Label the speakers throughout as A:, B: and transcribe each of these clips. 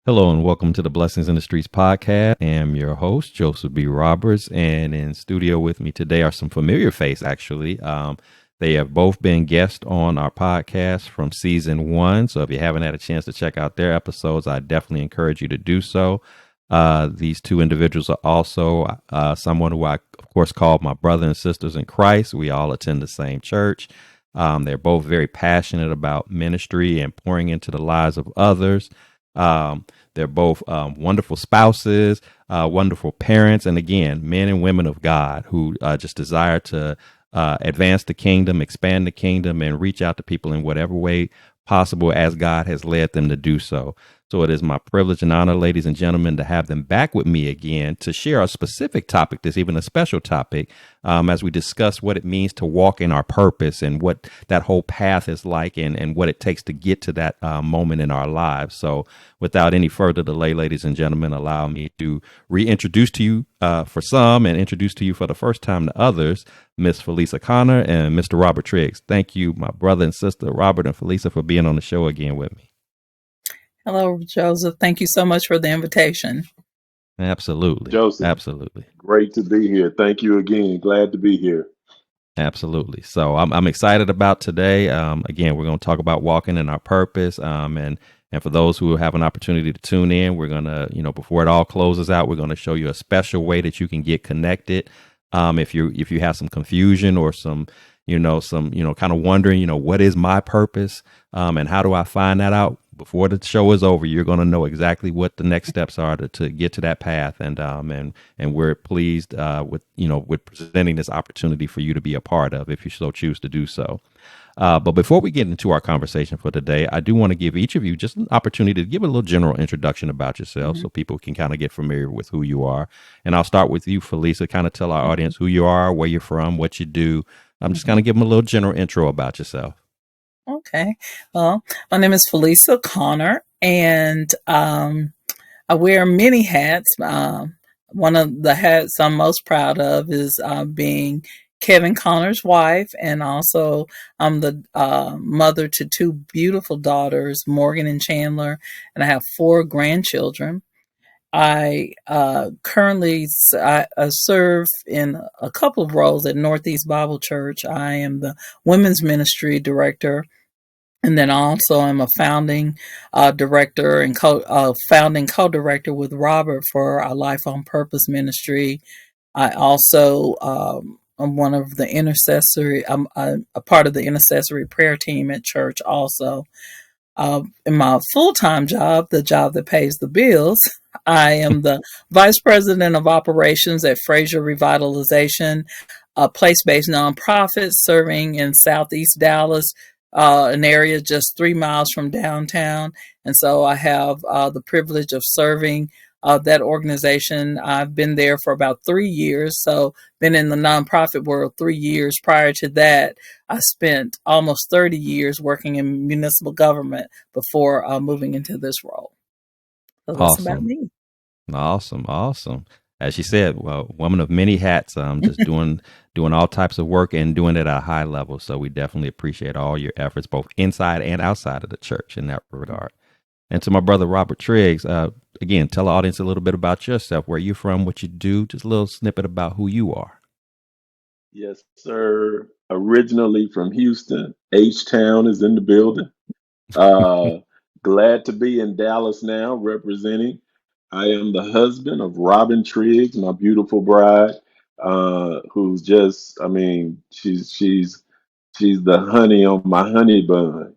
A: Hello and welcome to the Blessings in the Streets podcast. I am your host, Joseph B. Roberts, and in studio with me today are some familiar faces, actually. They have both been guests on our podcast from season 1. So if you haven't had a chance to check out their episodes, I definitely encourage you to do so. These two individuals are also someone who I, of course, call my brother and sisters in Christ. We all attend the same church. They're both very passionate about ministry and pouring into the lives of others. They're both wonderful spouses, wonderful parents, and again, men and women of God who just desire to advance the kingdom, expand the kingdom, and reach out to people in whatever way possible as God has led them to do so. So it is my privilege and honor, ladies and gentlemen, to have them back with me again to share a specific topic, this even a special topic, as we discuss what it means to walk in our purpose and what that whole path is like and what it takes to get to that moment in our lives. So without any further delay, ladies and gentlemen, allow me to reintroduce to you for some and introduce to you for the first time to others, Miss Felisa Conner and Mr. Robert Triggs. Thank you, my brother and sister, Robert and Felisa, for being on the show again with me.
B: Hello, Joseph. Thank you so much for the invitation.
A: Absolutely.
C: Joseph,
A: Absolutely.
C: great to be here. Thank you again. Glad to be here.
A: Absolutely. So I'm excited about today. Again, we're going to talk about walking in our purpose. And for those who have an opportunity to tune in, we're going to, before it all closes out, we're going to show you a special way that you can get connected. If you have some confusion or some kind of wondering, what is my purpose? And how do I find that out? Before the show is over, you're going to know exactly what the next steps are to get to that path. And we're pleased with presenting this opportunity for you to be a part of if you so choose to do so. But before we get into our conversation for today, I do want to give each of you just an opportunity to give a little general introduction about yourself so people can kind of get familiar with who you are. And I'll start with you, Felisa, kind of tell our audience who you are, where you're from, what you do. I'm just kind of give them a little general intro about yourself.
B: Okay. Well, my name is Felisa Conner, and I wear many hats. One of the hats I'm most proud of is being Kevin Conner's wife, and also I'm the mother to two beautiful daughters, Morgan and Chandler, and I have 4 grandchildren. I currently serve in a couple of roles at Northeast Bible Church. I am the women's ministry director, and then also I'm a founding director and founding co-director with Robert for our Life on Purpose ministry. I also I'm one of the I'm a part of the intercessory prayer team at church also. In my full-time job, the job that pays the bills, I am the vice president of operations at Fraser Revitalization, a place-based nonprofit serving in Southeast Dallas, an area just 3 miles from downtown. And so I have the privilege of serving that organization. I've been there for about 3 years, so been in the nonprofit world 3 years. Prior to that, I spent almost 30 years working in municipal government before moving into this role. So that's about me.
A: Awesome. As she said, well, woman of many hats, just doing all types of work and doing it at a high level. So we definitely appreciate all your efforts, both inside and outside of the church in that regard. And to my brother, Robert Triggs, again, tell the audience a little bit about yourself, where you're from, what you do, just a little snippet about who you are.
C: Yes, sir. Originally from Houston. H-Town is in the building. Glad to be in Dallas now, representing. I am the husband of Robin Triggs, my beautiful bride, who's just, she's the honey on my honey bun.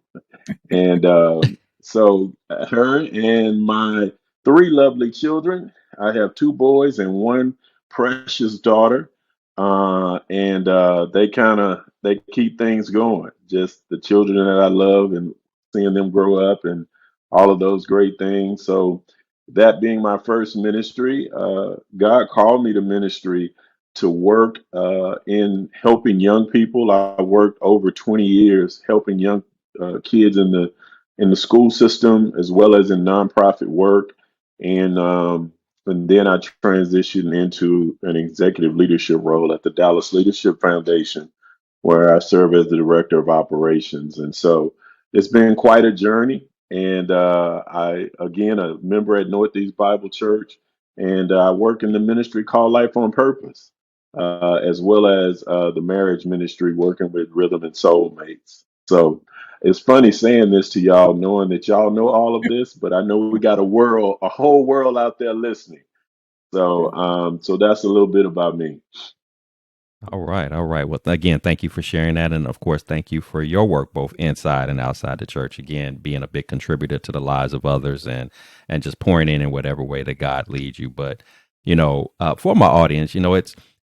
C: And so her and my 3 lovely children, I have 2 boys and 1 precious daughter. And they keep things going. Just the children that I love and seeing them grow up and all of those great things. So that being my first ministry, God called me to ministry to work in helping young people. I worked over 20 years helping young kids in the school system as well as in nonprofit work, and then I transitioned into an executive leadership role at the Dallas Leadership Foundation, where I serve as the director of operations. And so it's been quite a journey. And I, again, a member at Northeast Bible Church, and I work in the ministry called Life on Purpose, as well as the marriage ministry, working with Rhythm and Soulmates. So it's funny saying this to y'all, knowing that y'all know all of this, but I know we got a whole world out there listening. So, so that's a little bit about me.
A: All right. All right. Well, again, thank you for sharing that. And of course, thank you for your work, both inside and outside the church. Again, being a big contributor to the lives of others and just pouring in whatever way that God leads you. But, for my audience,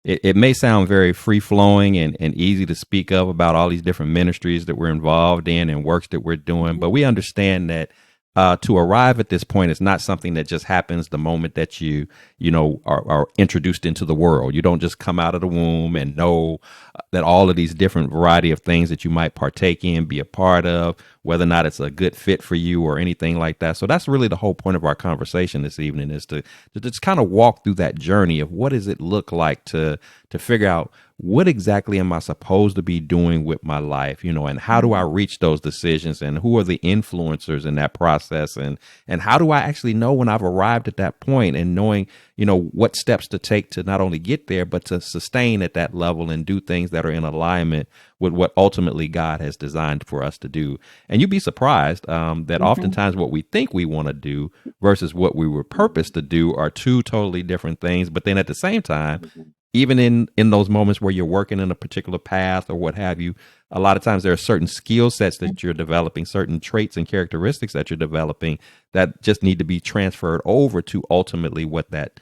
A: it may sound very free flowing and easy to speak of about all these different ministries that we're involved in and works that we're doing. But we understand that to arrive at this point is not something that just happens the moment that are introduced into the world. You don't just come out of the womb and know that all of these different variety of things that you might partake in, be a part of, whether or not it's a good fit for you or anything like that. So that's really the whole point of our conversation this evening, is to just kind of walk through that journey of what does it look like to figure out what exactly am I supposed to be doing with my life, and how do I reach those decisions, and who are the influencers in that process, and how do I actually know when I've arrived at that point, and knowing, what steps to take to not only get there, but to sustain at that level and do things that are in alignment with what ultimately God has designed for us to do. And you'd be surprised that oftentimes what we think we want to do versus what we were purposed to do are two totally different things. But then at the same time, even in those moments where you're working in a particular path or what have you, a lot of times there are certain skill sets that you're developing, certain traits and characteristics that you're developing that just need to be transferred over to ultimately what that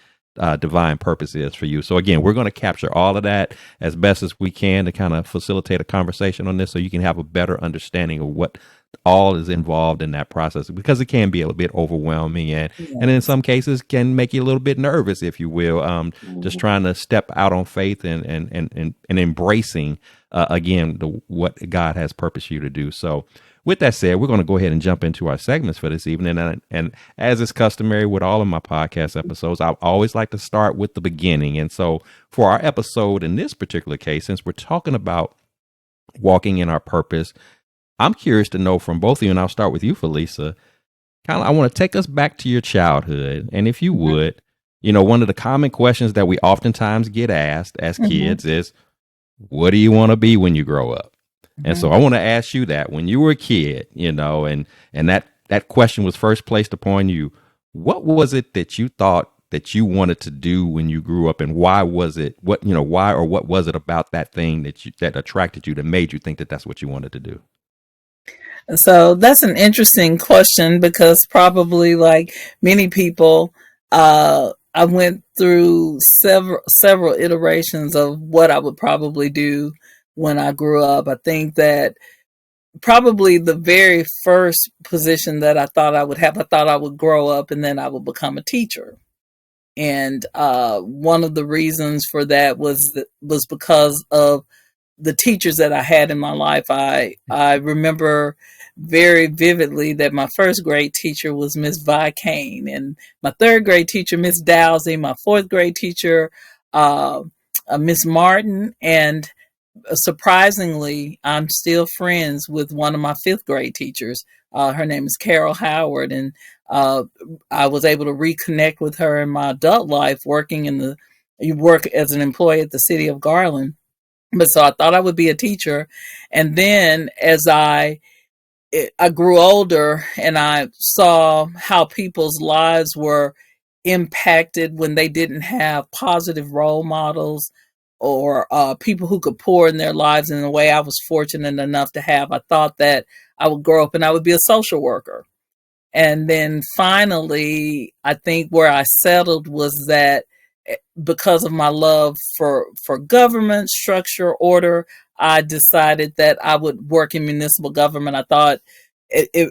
A: divine purpose is for you. So again, we're going to capture all of that as best as we can to kind of facilitate a conversation on this, so you can have a better understanding of what all is involved in that process, because it can be a little bit overwhelming and in some cases can make you a little bit nervous, if you will, just trying to step out on faith and embracing again what God has purposed you to do. So with that said, we're going to go ahead and jump into our segments for this evening. And as is customary with all of my podcast episodes, I always like to start with the beginning. And so for our episode in this particular case, since we're talking about walking in our purpose, I'm curious to know from both of you, and I'll start with you, Felisa. I want to take us back to your childhood. And if you would, one of the common questions that we oftentimes get asked as kids is, what do you want to be when you grow up? And so I want to ask you that when you were a kid, and that question was first placed upon you, what was it that you thought that you wanted to do when you grew up, and why was it, what was it about that thing that attracted you, that made you think that that's what you wanted to do?
B: So that's an interesting question, because probably like many people, I went through several iterations of what I would probably do when I grew up. I think that probably the very first position that I thought I would have, I thought I would grow up and then I would become a teacher. And one of the reasons for that was because of the teachers that I had in my life. I remember very vividly that my first grade teacher was Miss Vi Kane, and my third grade teacher, Miss Dowsey, my fourth grade teacher, Miss Martin, and surprisingly, I'm still friends with one of my fifth grade teachers. Her name is Carol Howard, and I was able to reconnect with her in my adult life, working work as an employee at the city of Garland. But so I thought I would be a teacher. And then as I grew older and I saw how people's lives were impacted when they didn't have positive role models or people who could pour in their lives in the way I was fortunate enough to have, I thought that I would grow up and I would be a social worker. And then finally, I think where I settled was that because of my love for government structure, order, I decided that I would work in municipal government. I thought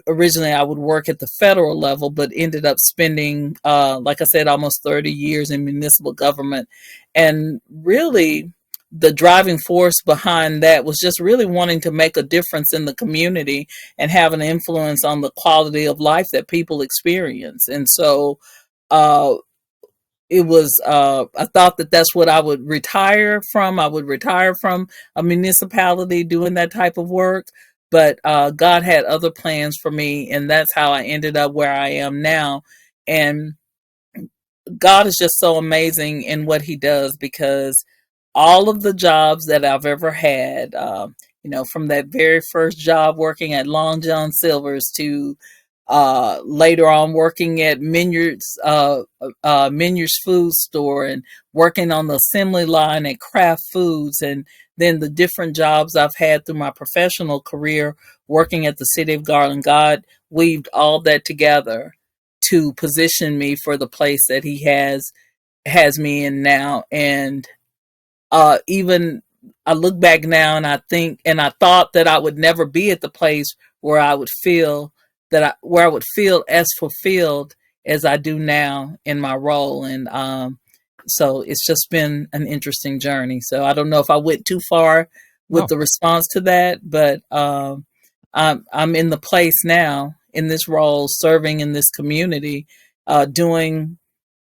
B: originally I would work at the federal level, but ended up spending, like I said, almost 30 years in municipal government. And really, the driving force behind that was just really wanting to make a difference in the community and have an influence on the quality of life that people experience. And so it was, I thought that that's what I would retire from. I would retire from a municipality doing that type of work. but God had other plans for me, and that's how I ended up where I am now. And God is just so amazing in what He does, because all of the jobs that I've ever had, from that very first job working at Long John Silver's to later on working at Minyard's food store, and working on the assembly line at Kraft Foods, and then the different jobs I've had through my professional career working at the City of Garland. God weaved all that together to position me for the place that He has me in now. And even I look back now and I think, and I thought that I would never be at the place where I would feel where I would feel as fulfilled as I do now in my role. And so it's just been an interesting journey. So I don't know if I went too far with
A: No.
B: the response to that, but I'm in the place now in this role, serving in this community, doing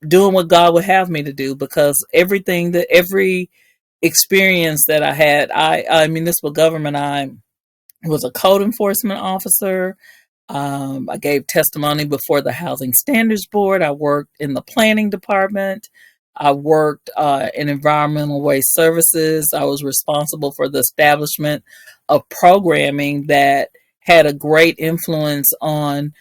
B: what God would have me to do, because every experience that I had, I municipal government, I was a code enforcement officer. I gave testimony before the Housing Standards Board. I worked in the planning department. I worked in environmental waste services. I was responsible for the establishment of programming that had a great influence on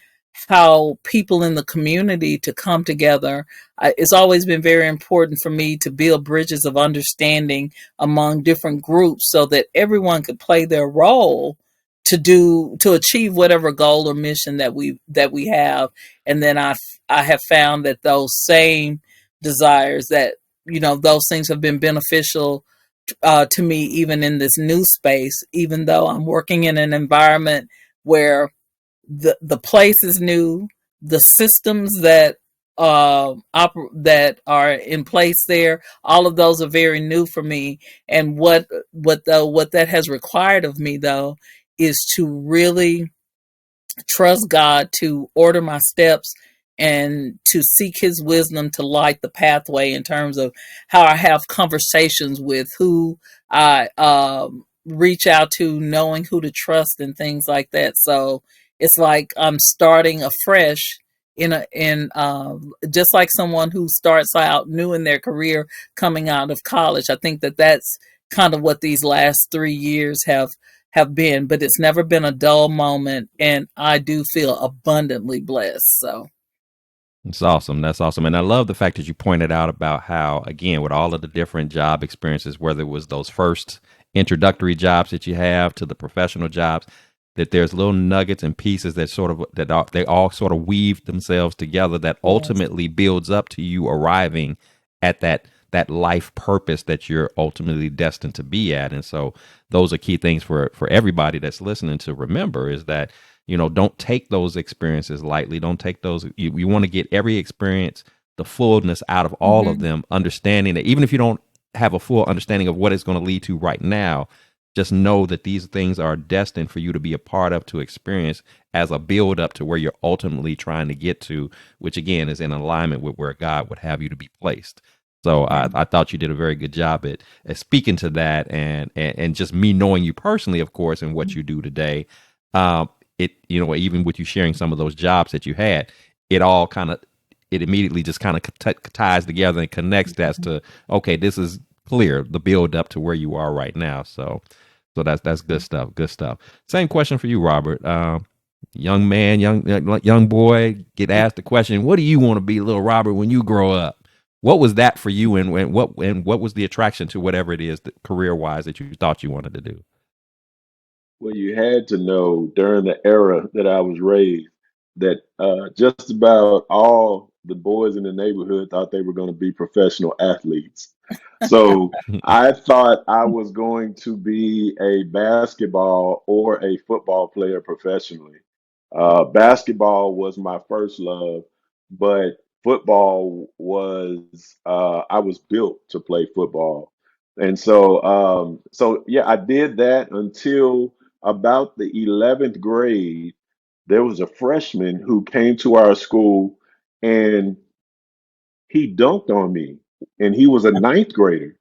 B: how people in the community to come together. It's always been very important for me to build bridges of understanding among different groups so that everyone could play their role to achieve whatever goal or mission that we have. And then I have found that those same desires, that those things have been beneficial to me even in this new space, even though I'm working in an environment where the place is new, the systems that are in place there, all of those are very new for me. And what that has required of me, though, is to really trust God to order my steps and to seek His wisdom to light the pathway in terms of how I have conversations with, who I reach out to, knowing who to trust and things like that. So it's like I'm starting afresh in just like someone who starts out new in their career coming out of college. I think that's kind of what these last 3 years have been, but it's never been a dull moment, and I do feel abundantly blessed. So
A: It's awesome. That's awesome. And I love the fact that you pointed out about how, again, with all of the different job experiences, whether it was those first introductory jobs that you have to the professional jobs, that there's little nuggets and pieces that they all sort of weave themselves together that
B: yes,
A: ultimately builds up to you arriving at that life purpose that you're ultimately destined to be at. And so those are key things for everybody that's listening to remember, is that don't take those experiences lightly. Don't take those. You want to get every experience, the fullness out of all of
B: hmm
A: them, understanding that even if you don't have a full understanding of what it's going to lead to right now, just know that these things are destined for you to be a part of, to experience as a build up to where you're ultimately trying to get to, which again is in alignment with where God would have you to be placed. So I thought you did a very good job at speaking to that, and just me knowing you personally, of course, and what you do today. Um, even with you sharing some of those jobs that you had, it all kind of, it immediately just kind of ties together and connects as to, okay, this is clear, the build up to where you are right now. So that's good stuff. Good stuff. Same question for you, Robert. Young man, young boy, get asked the question, "What do you want to be, little Robert, when you grow up?" What was that for you, and what was the attraction to whatever it is that career wise that you thought you wanted to do?
C: Well, you had to know during the era that I was raised that just about all the boys in the neighborhood thought they were going to be professional athletes. So I thought I was going to be a basketball or a football player professionally. Basketball was my first love, but football was, I was built to play football. And so yeah, I did that until about the 11th grade. There was a freshman who came to our school and he dunked on me, and he was a ninth grader.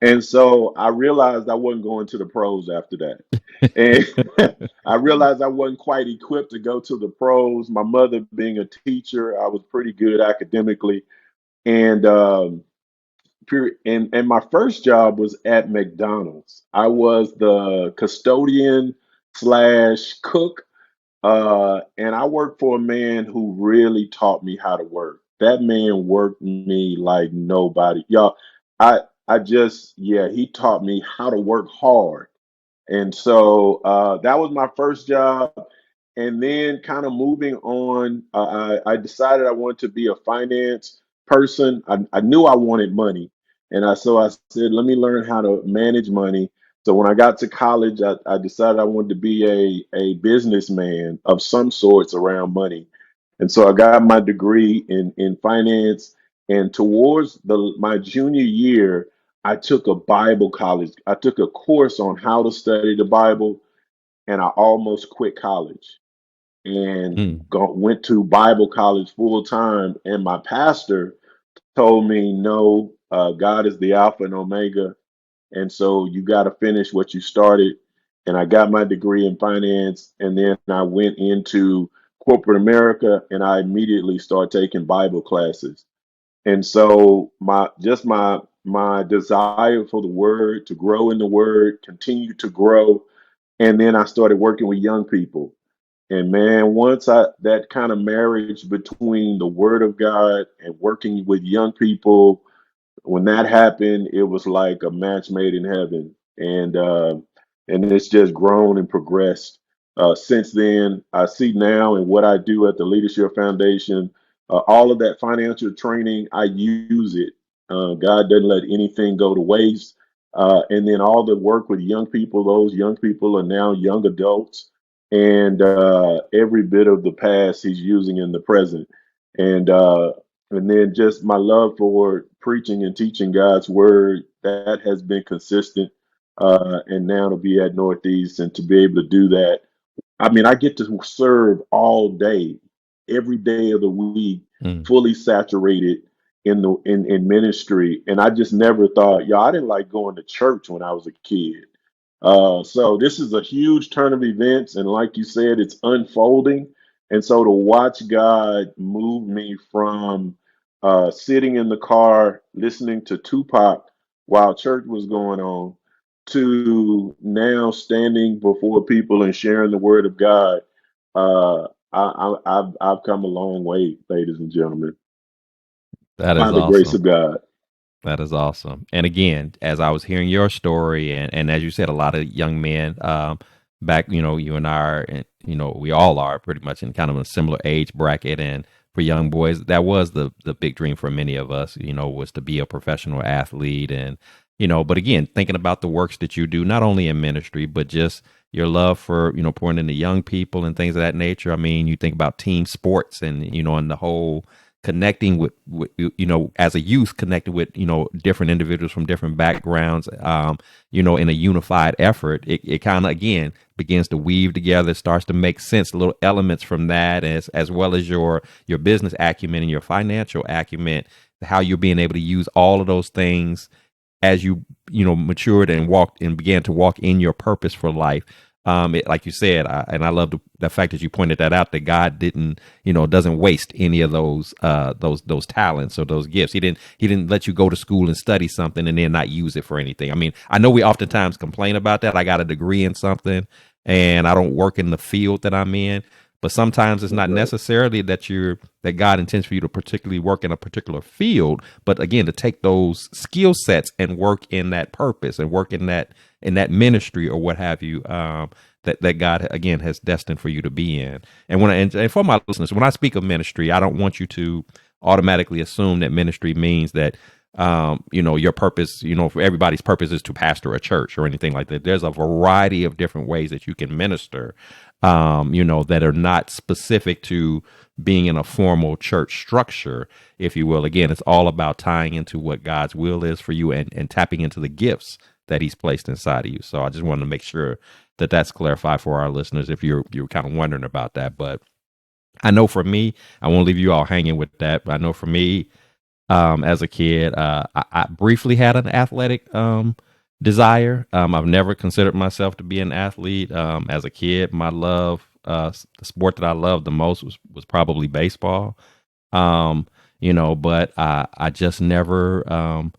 C: And so I realized I wasn't going to the pros after that. And I realized I wasn't quite equipped to go to the pros. My mother being a teacher, I was pretty good academically. And and my first job was at McDonald's. I was the custodian slash cook, and I worked for a man who really taught me how to work. That man worked me like nobody. Y'all, I just, yeah, he taught me how to work hard. And so that was my first job. And then kind of moving on, I decided I wanted to be a finance person. I knew I wanted money. So I said, let me learn how to manage money. So when I got to college, I decided I wanted to be a businessman of some sorts around money. And so I got my degree in finance. And towards my junior year, I took a Bible college. I took a course on how to study the Bible, and I almost quit college and
A: Mm.
C: went to Bible college full time. And my pastor told me, no, God is the Alpha and Omega. And so you got to finish what you started. And I got my degree in finance. And then I went into corporate America and I immediately started taking Bible classes. And so my desire for the word, to grow in the word, continue to grow. And then I started working with young people. And man, once that kind of marriage between the word of God and working with young people, when that happened, it was like a match made in heaven, and it's just grown and progressed since then. I see now in what I do at the Leadership Foundation, all of that financial training, I use it. God doesn't let anything go to waste. And then all the work with young people, those young people are now young adults, and every bit of the past He's using in the present. And and then just my love for preaching and teaching God's word, that has been consistent. And now to be at Northeast and to be able to do that, I mean, I get to serve all day, every day of the week,
A: Mm.
C: fully saturated in ministry. And I just never thought, y'all, I didn't like going to church when I was a kid. So this is a huge turn of events, and like you said, it's unfolding. And so to watch God move me from sitting in the car listening to Tupac while church was going on to now standing before people and sharing the word of God, I've come a long way, ladies and gentlemen,
A: That
C: by
A: is
C: the grace
A: awesome.
C: of God.
A: That is awesome. And again, as I was hearing your story, and as you said, a lot of young men back, you and I are, and we all are pretty much in kind of a similar age bracket. And for young boys, that was the big dream for many of us, was to be a professional athlete. And, but again, thinking about the works that you do, not only in ministry, but just your love for, pouring into young people and things of that nature. I mean, you think about team sports and, and the whole connecting with as a youth, connected with different individuals from different backgrounds, in a unified effort. It kind of again begins to weave together, starts to make sense, little elements from that, as well as your business acumen and your financial acumen, how you're being able to use all of those things as you matured and walked and began to walk in your purpose for life. Like you said, and I love the fact that you pointed that out, that God didn't, doesn't waste any of those talents or those gifts. He didn't let you go to school and study something and then not use it for anything. I mean, I know we oftentimes complain about that. I got a degree in something and I don't work in the field that I'm in. But sometimes it's
C: That's
A: not
C: right.
A: necessarily that God intends for you to particularly work in a particular field, but again, to take those skill sets and work in that purpose and work in that ministry or what have you, that God again has destined for you to be in. And and for my listeners, when I speak of ministry, I don't want you to automatically assume that ministry means that your purpose, for everybody's purpose is to pastor a church or anything like that. There's a variety of different ways that you can minister, that are not specific to being in a formal church structure, if you will. Again, it's all about tying into what God's will is for you and tapping into the gifts that He's placed inside of you. So I just wanted to make sure that that's clarified for our listeners if you're kind of wondering about that. But I know for me, I won't leave you all hanging with that, but I know for me, as a kid. I briefly had an athletic desire. I've never considered myself to be an athlete. As a kid, my love, the sport that I loved the most was probably baseball. Um, but I just never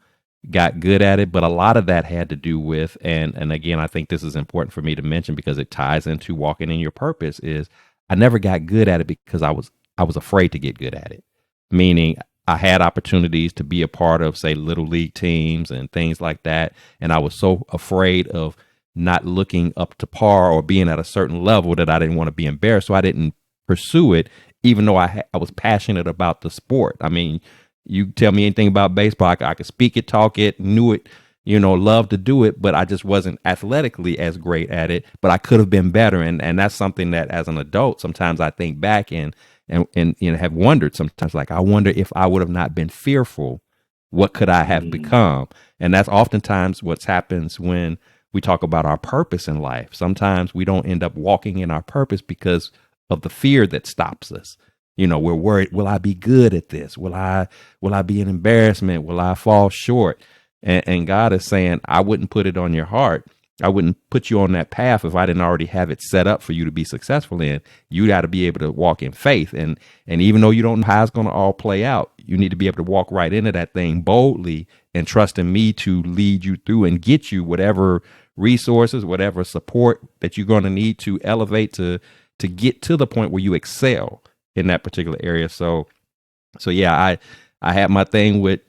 A: got good at it. But a lot of that had to do with, and again, I think this is important for me to mention because it ties into walking in your purpose, is I never got good at it because I was afraid to get good at it. Meaning I had opportunities to be a part of, say, little league teams and things like that. And I was so afraid of not looking up to par or being at a certain level that I didn't want to be embarrassed. So I didn't pursue it, even though I was passionate about the sport. I mean, you tell me anything about baseball, I could speak it, talk it, knew it, loved to do it, but I just wasn't athletically as great at it, but I could have been better. And that's something that as an adult, sometimes I think back and have wondered sometimes, like, I wonder if I would have not been fearful, what could I have become? And that's oftentimes what happens when we talk about our purpose in life. Sometimes we don't end up walking in our purpose because of the fear that stops us. We're worried, will I be good at this? Will I be an embarrassment? Will I fall short? And God is saying, I wouldn't put it on your heart. I wouldn't put you on that path if I didn't already have it set up for you to be successful in. You got to be able to walk in faith. And even though you don't know how it's going to all play out, you need to be able to walk right into that thing boldly and trust in me to lead you through and get you whatever resources, whatever support that you're going to need to elevate to get to the point where you excel in that particular area. So yeah, I had my thing with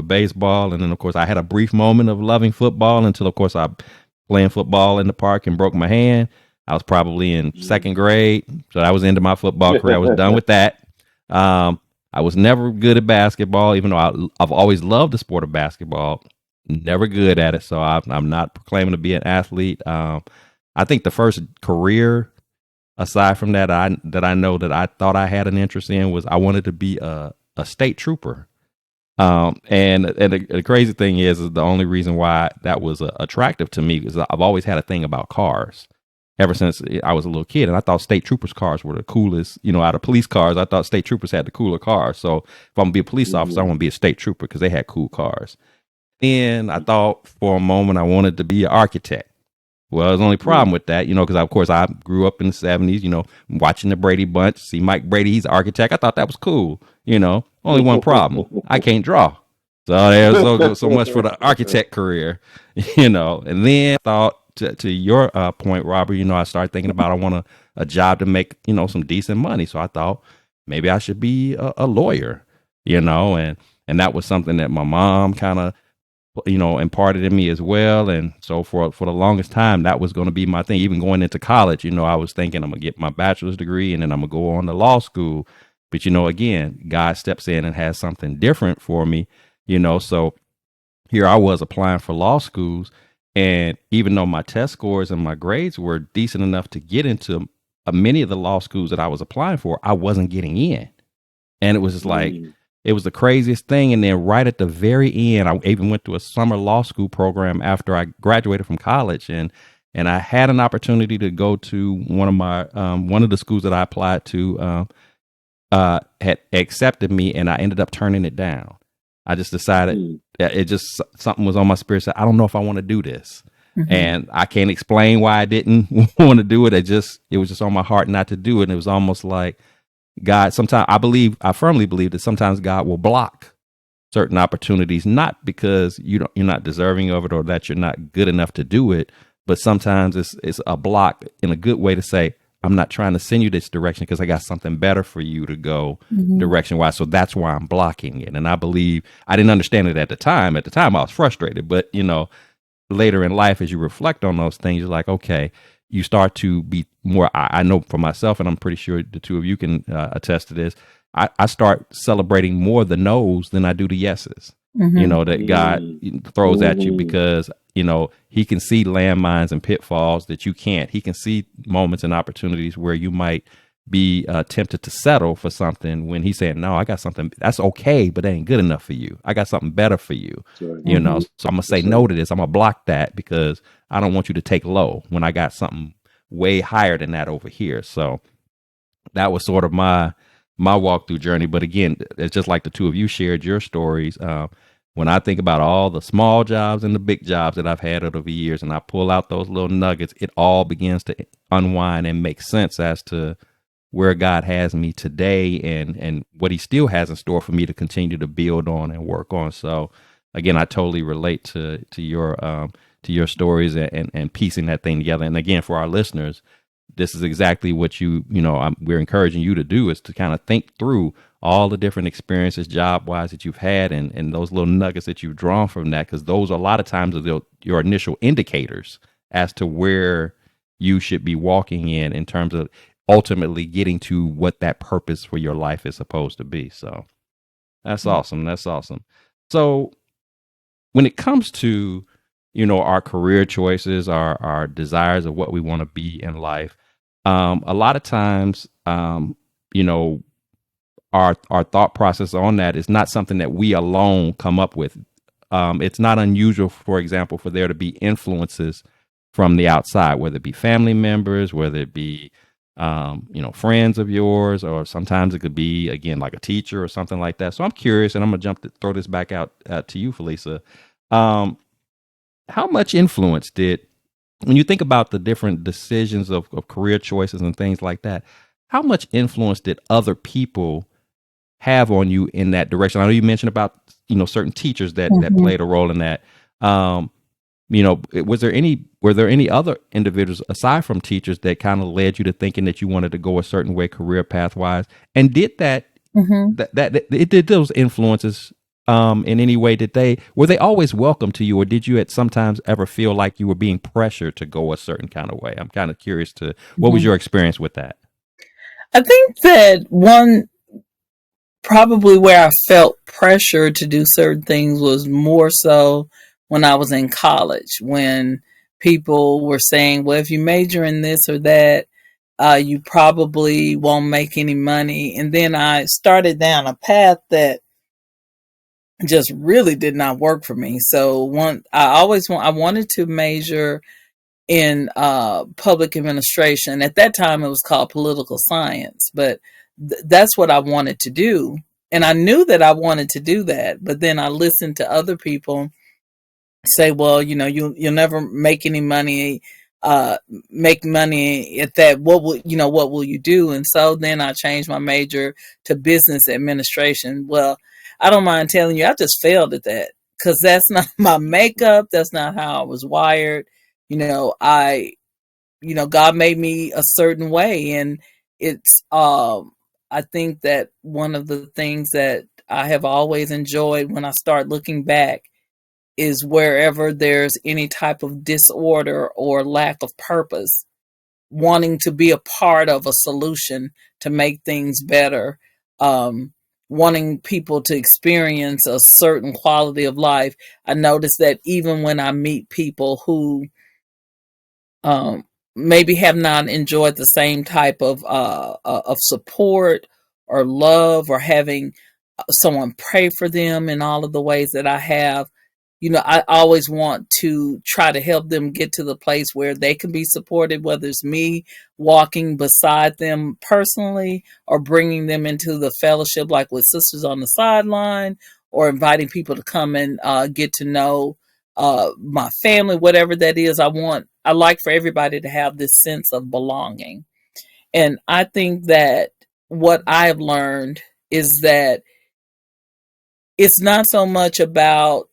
A: baseball. And then, of course, I had a brief moment of loving football until, of course, I playing football in the park and broke my hand. I was probably in second grade. So that was the end of my football career. I was done with that. I was never good at basketball, even though I've always loved the sport of basketball. Never good at it. So I'm not proclaiming to be an athlete. I think the first career, aside from that, I know that I thought I had an interest in was I wanted to be a state trooper. And the crazy thing is the only reason why that was attractive to me is I've always had a thing about cars ever since I was a little kid. And I thought state troopers cars were the coolest, out of police cars. I thought state troopers had the cooler cars. So if I'm gonna be a police officer, I want to be a state trooper because they had cool cars. And I thought for a moment I wanted to be an architect. Well, there's only problem with that, because of course I grew up in the 70s, watching the Brady Bunch, see Mike Brady, he's an architect. I thought that was cool, only one problem. I can't draw. So there's so much for the architect career, and then I thought to your point, Robert, I started thinking about, I want a job to make, some decent money. So I thought maybe I should be a lawyer, and that was something that my mom kind of, imparted in me as well. And so for the longest time, that was going to be my thing. Even going into college, I was thinking I'm going to get my bachelor's degree and then I'm going to go on to law school. But, again, God steps in and has something different for me, so here I was applying for law schools. And even though my test scores and my grades were decent enough to get into many of the law schools that I was applying for, I wasn't getting in. And it was just like, it was the craziest thing. And then right at the very end, I even went to a summer law school program after I graduated from college. And I had an opportunity to go to one of the schools that I applied to had accepted me, and I ended up turning it down. I just decided that something was on my spirit. Said, I don't know if I want to do this. And I can't explain why I didn't want to do it. It was just on my heart not to do it. And it was almost like God, sometimes I firmly believe that sometimes God will block certain opportunities, not because you're not deserving of it or that you're not good enough to do it, but sometimes it's a block in a good way to say, I'm not trying to send you this direction because I got something better for you to go direction wise. So that's why I'm blocking it. And I believe I didn't understand it at the time. At the time I was frustrated, but later in life, as you reflect on those things, you're like, okay, you start to be more, I know for myself, and I'm pretty sure the two of you can attest to this. I start celebrating more the no's than I do the yeses, that God throws at you because, he can see landmines and pitfalls that you can't. He can see moments and opportunities where you might be tempted to settle for something when he's saying, no, I got something that's okay, but that ain't good enough for you. I got something better for you, so I'm going to say no to this. I'm going to block that because I don't want you to take low when I got something way higher than that over here. So that was sort of my my walk through journey. But again, it's just like the two of you shared your stories. When I think about all the small jobs and the big jobs that I've had over the years, and I pull out those little nuggets, it all begins to unwind and make sense as to where God has me today, and what he still has in store for me to continue to build on and work on. So again, I totally relate to your stories, and piecing that thing together. And again, for our listeners, this is exactly what we're encouraging you to do, is to kind of think through all the different experiences job wise that you've had, and those little nuggets that you've drawn from that, because those are a lot of times your initial indicators as to where you should be walking in terms of ultimately getting to what that purpose for your life is supposed to be. So that's awesome. That's awesome. So when it comes to, our career choices, our desires of what we want to be in life, a lot of times, our thought process on that is not something that we alone come up with. It's not unusual, for example, for there to be influences from the outside, whether it be family members, whether it be friends of yours, or sometimes it could be, again, like a teacher or something like that. So I'm curious, and I'm gonna throw this back out to you, Felisa. How much influence when you think about the different decisions of career choices and things like that, how much influence did other people have on you in that direction? I know you mentioned about, certain teachers that played a role in that. Were there any other individuals aside from teachers that kind of led you to thinking that you wanted to go a certain way career path wise? And did did those influences in any way, were they always welcome to you, or did you at sometimes ever feel like you were being pressured to go a certain kind of way? I'm kind of curious to what was your experience with that?
B: I think that probably where I felt pressure to do certain things was more so when I was in college, when people were saying, well, if you major in this or that, you probably won't make any money. And then I started down a path that just really did not work for me. So I wanted to major in public administration. At that time, it was called political science, but that's what I wanted to do. And I knew that I wanted to do that. But then I listened to other people say, well, you'll never make any money, make money at that. What will you do? And so then I changed my major to business administration. Well, I don't mind telling you, I just failed at that, because that's not my makeup. That's not how I was wired. God made me a certain way, and it's I think that one of the things that I have always enjoyed when I start looking back is wherever there's any type of disorder or lack of purpose, wanting to be a part of a solution to make things better, wanting people to experience a certain quality of life. I notice that even when I meet people who maybe have not enjoyed the same type of support or love, or having someone pray for them in all of the ways that I have, I always want to try to help them get to the place where they can be supported, whether it's me walking beside them personally, or bringing them into the fellowship, like with Sisters on the Sideline, or inviting people to come and get to know my family, whatever that is. I like for everybody to have this sense of belonging. And I think that what I've learned is that it's not so much about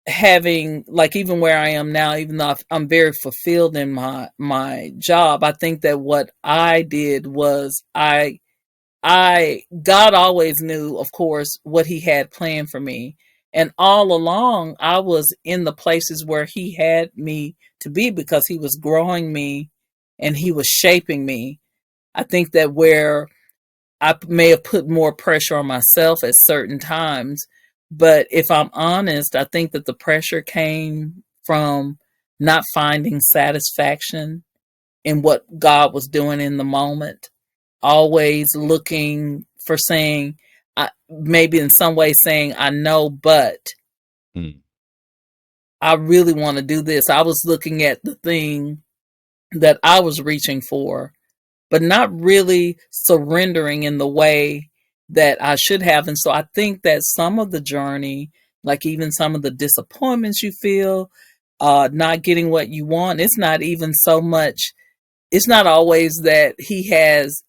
B: having, like, even where I am now, even though I'm very fulfilled in my job, I think that what I did was God always knew, of course, what he had planned for me. And all along, I was in the places where he had me to be, because he was growing me and he was shaping me. I think that where I may have put more pressure on myself at certain times, but if I'm honest, I think that the pressure came from not finding satisfaction in what God was doing in the moment, always looking for saying, maybe in some way saying, I know, but I really want to do this. I was looking at the thing that I was reaching for but not really surrendering in the way that I should have. And so I think that some of the journey, like even some of the disappointments you feel, not getting what you want, it's not even so much, it's not always that he has,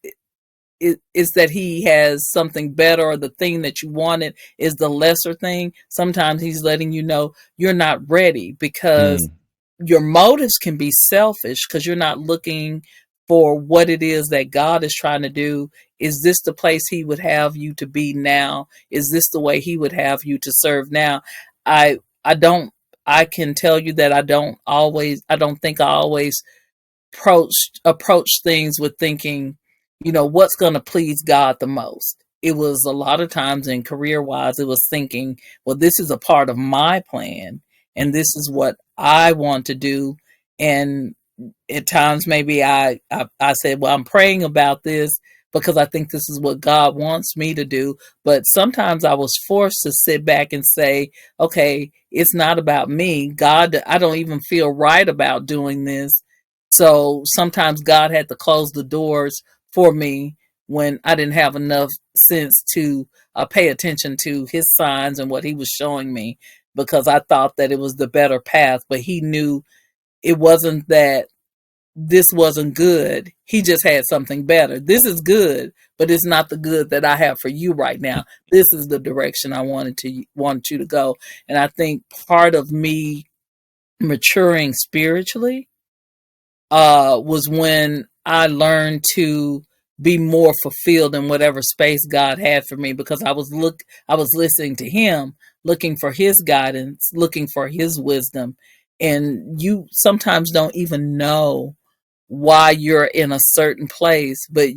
B: it's that he has something better, or the thing that you wanted is the lesser thing. Sometimes he's letting you know you're not ready, because your motives can be selfish, because you're not looking for what it is that God is trying to do. Is this the place he would have you to be now? Is this the way he would have you to serve now? I don't, I can tell you that I don't think I always approach things with thinking, what's going to please God the most. It was a lot of times in career wise, it was thinking, well, this is a part of my plan and this is what I want to do. And at times maybe I said, well, I'm praying about this because I think this is what God wants me to do. But sometimes I was forced to sit back and say, okay, it's not about me. God, I don't even feel right about doing this. So sometimes God had to close the doors for me when I didn't have enough sense to pay attention to his signs and what he was showing me, because I thought that it was the better path. But he knew it wasn't, that this wasn't good. He just had something better. This is good, but it's not the good that I have for you right now. This is the direction I wanted you to go. And I think part of me maturing spiritually was when I learned to be more fulfilled in whatever space God had for me, because I was listening to him, looking for his guidance, looking for his wisdom. And you sometimes don't even know why you're in a certain place, but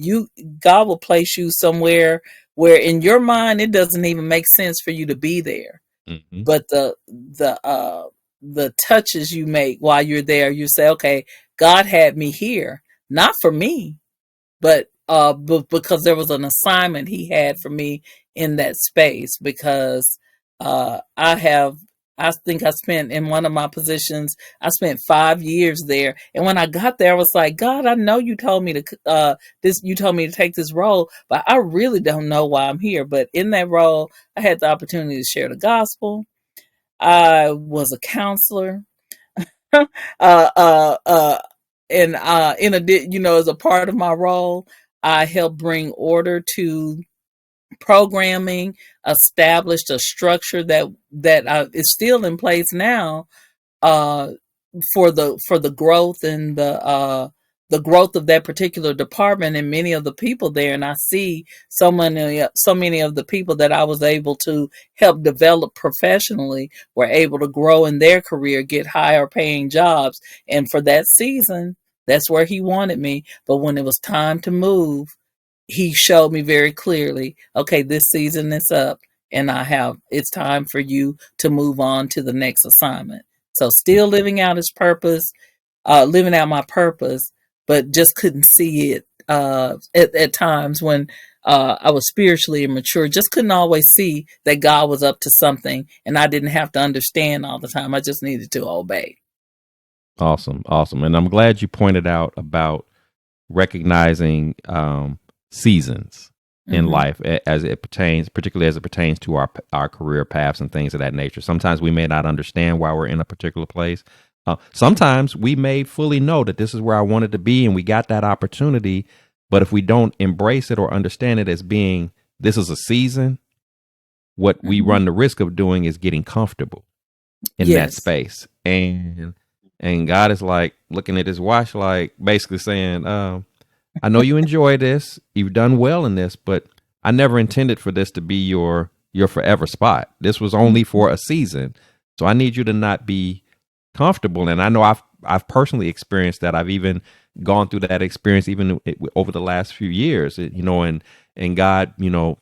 B: God will place you somewhere where in your mind it doesn't even make sense for you to be there.
A: Mm-hmm.
B: But the touches you make while you're there, you say, okay, God had me here, not for me, but because there was an assignment he had for me in that space. Because I think I spent, in one of my positions, I spent 5 years there. And when I got there, I was like, God, I know you told me to take this role, but I really don't know why I'm here. But in that role, I had the opportunity to share the gospel. I was a counselor. uh, uh, uh, and in addition, as a part of my role, I helped bring order to programming, established a structure that is still in place now, uh, for the growth and the growth of that particular department and many of the people there. And I see so many of the people that I was able to help develop professionally were able to grow in their career, get higher paying jobs. And for that season, that's where he wanted me. But when it was time to move, he showed me very clearly, okay, this season is up and it's time for you to move on to the next assignment. So still living out his purpose, living out my purpose, but just couldn't see it at times when I was spiritually immature. Just couldn't always see that God was up to something, and I didn't have to understand all the time. I just needed to obey.
A: Awesome. And I'm glad you pointed out about recognizing seasons in life as it pertains, particularly as it pertains to our career paths and things of that nature. Sometimes we may not understand why we're in a particular place. Sometimes we may fully know that this is where I wanted to be and we got that opportunity. But if we don't embrace it or understand it as being, this is a season, what we run the risk of doing is getting comfortable in that space. And God is like looking at his watch, like basically saying, I know you enjoy this. You've done well in this, but I never intended for this to be your forever spot. This was only for a season. So I need you to not be comfortable. And I know I've personally experienced that. I've even gone through that experience even over the last few years, and God,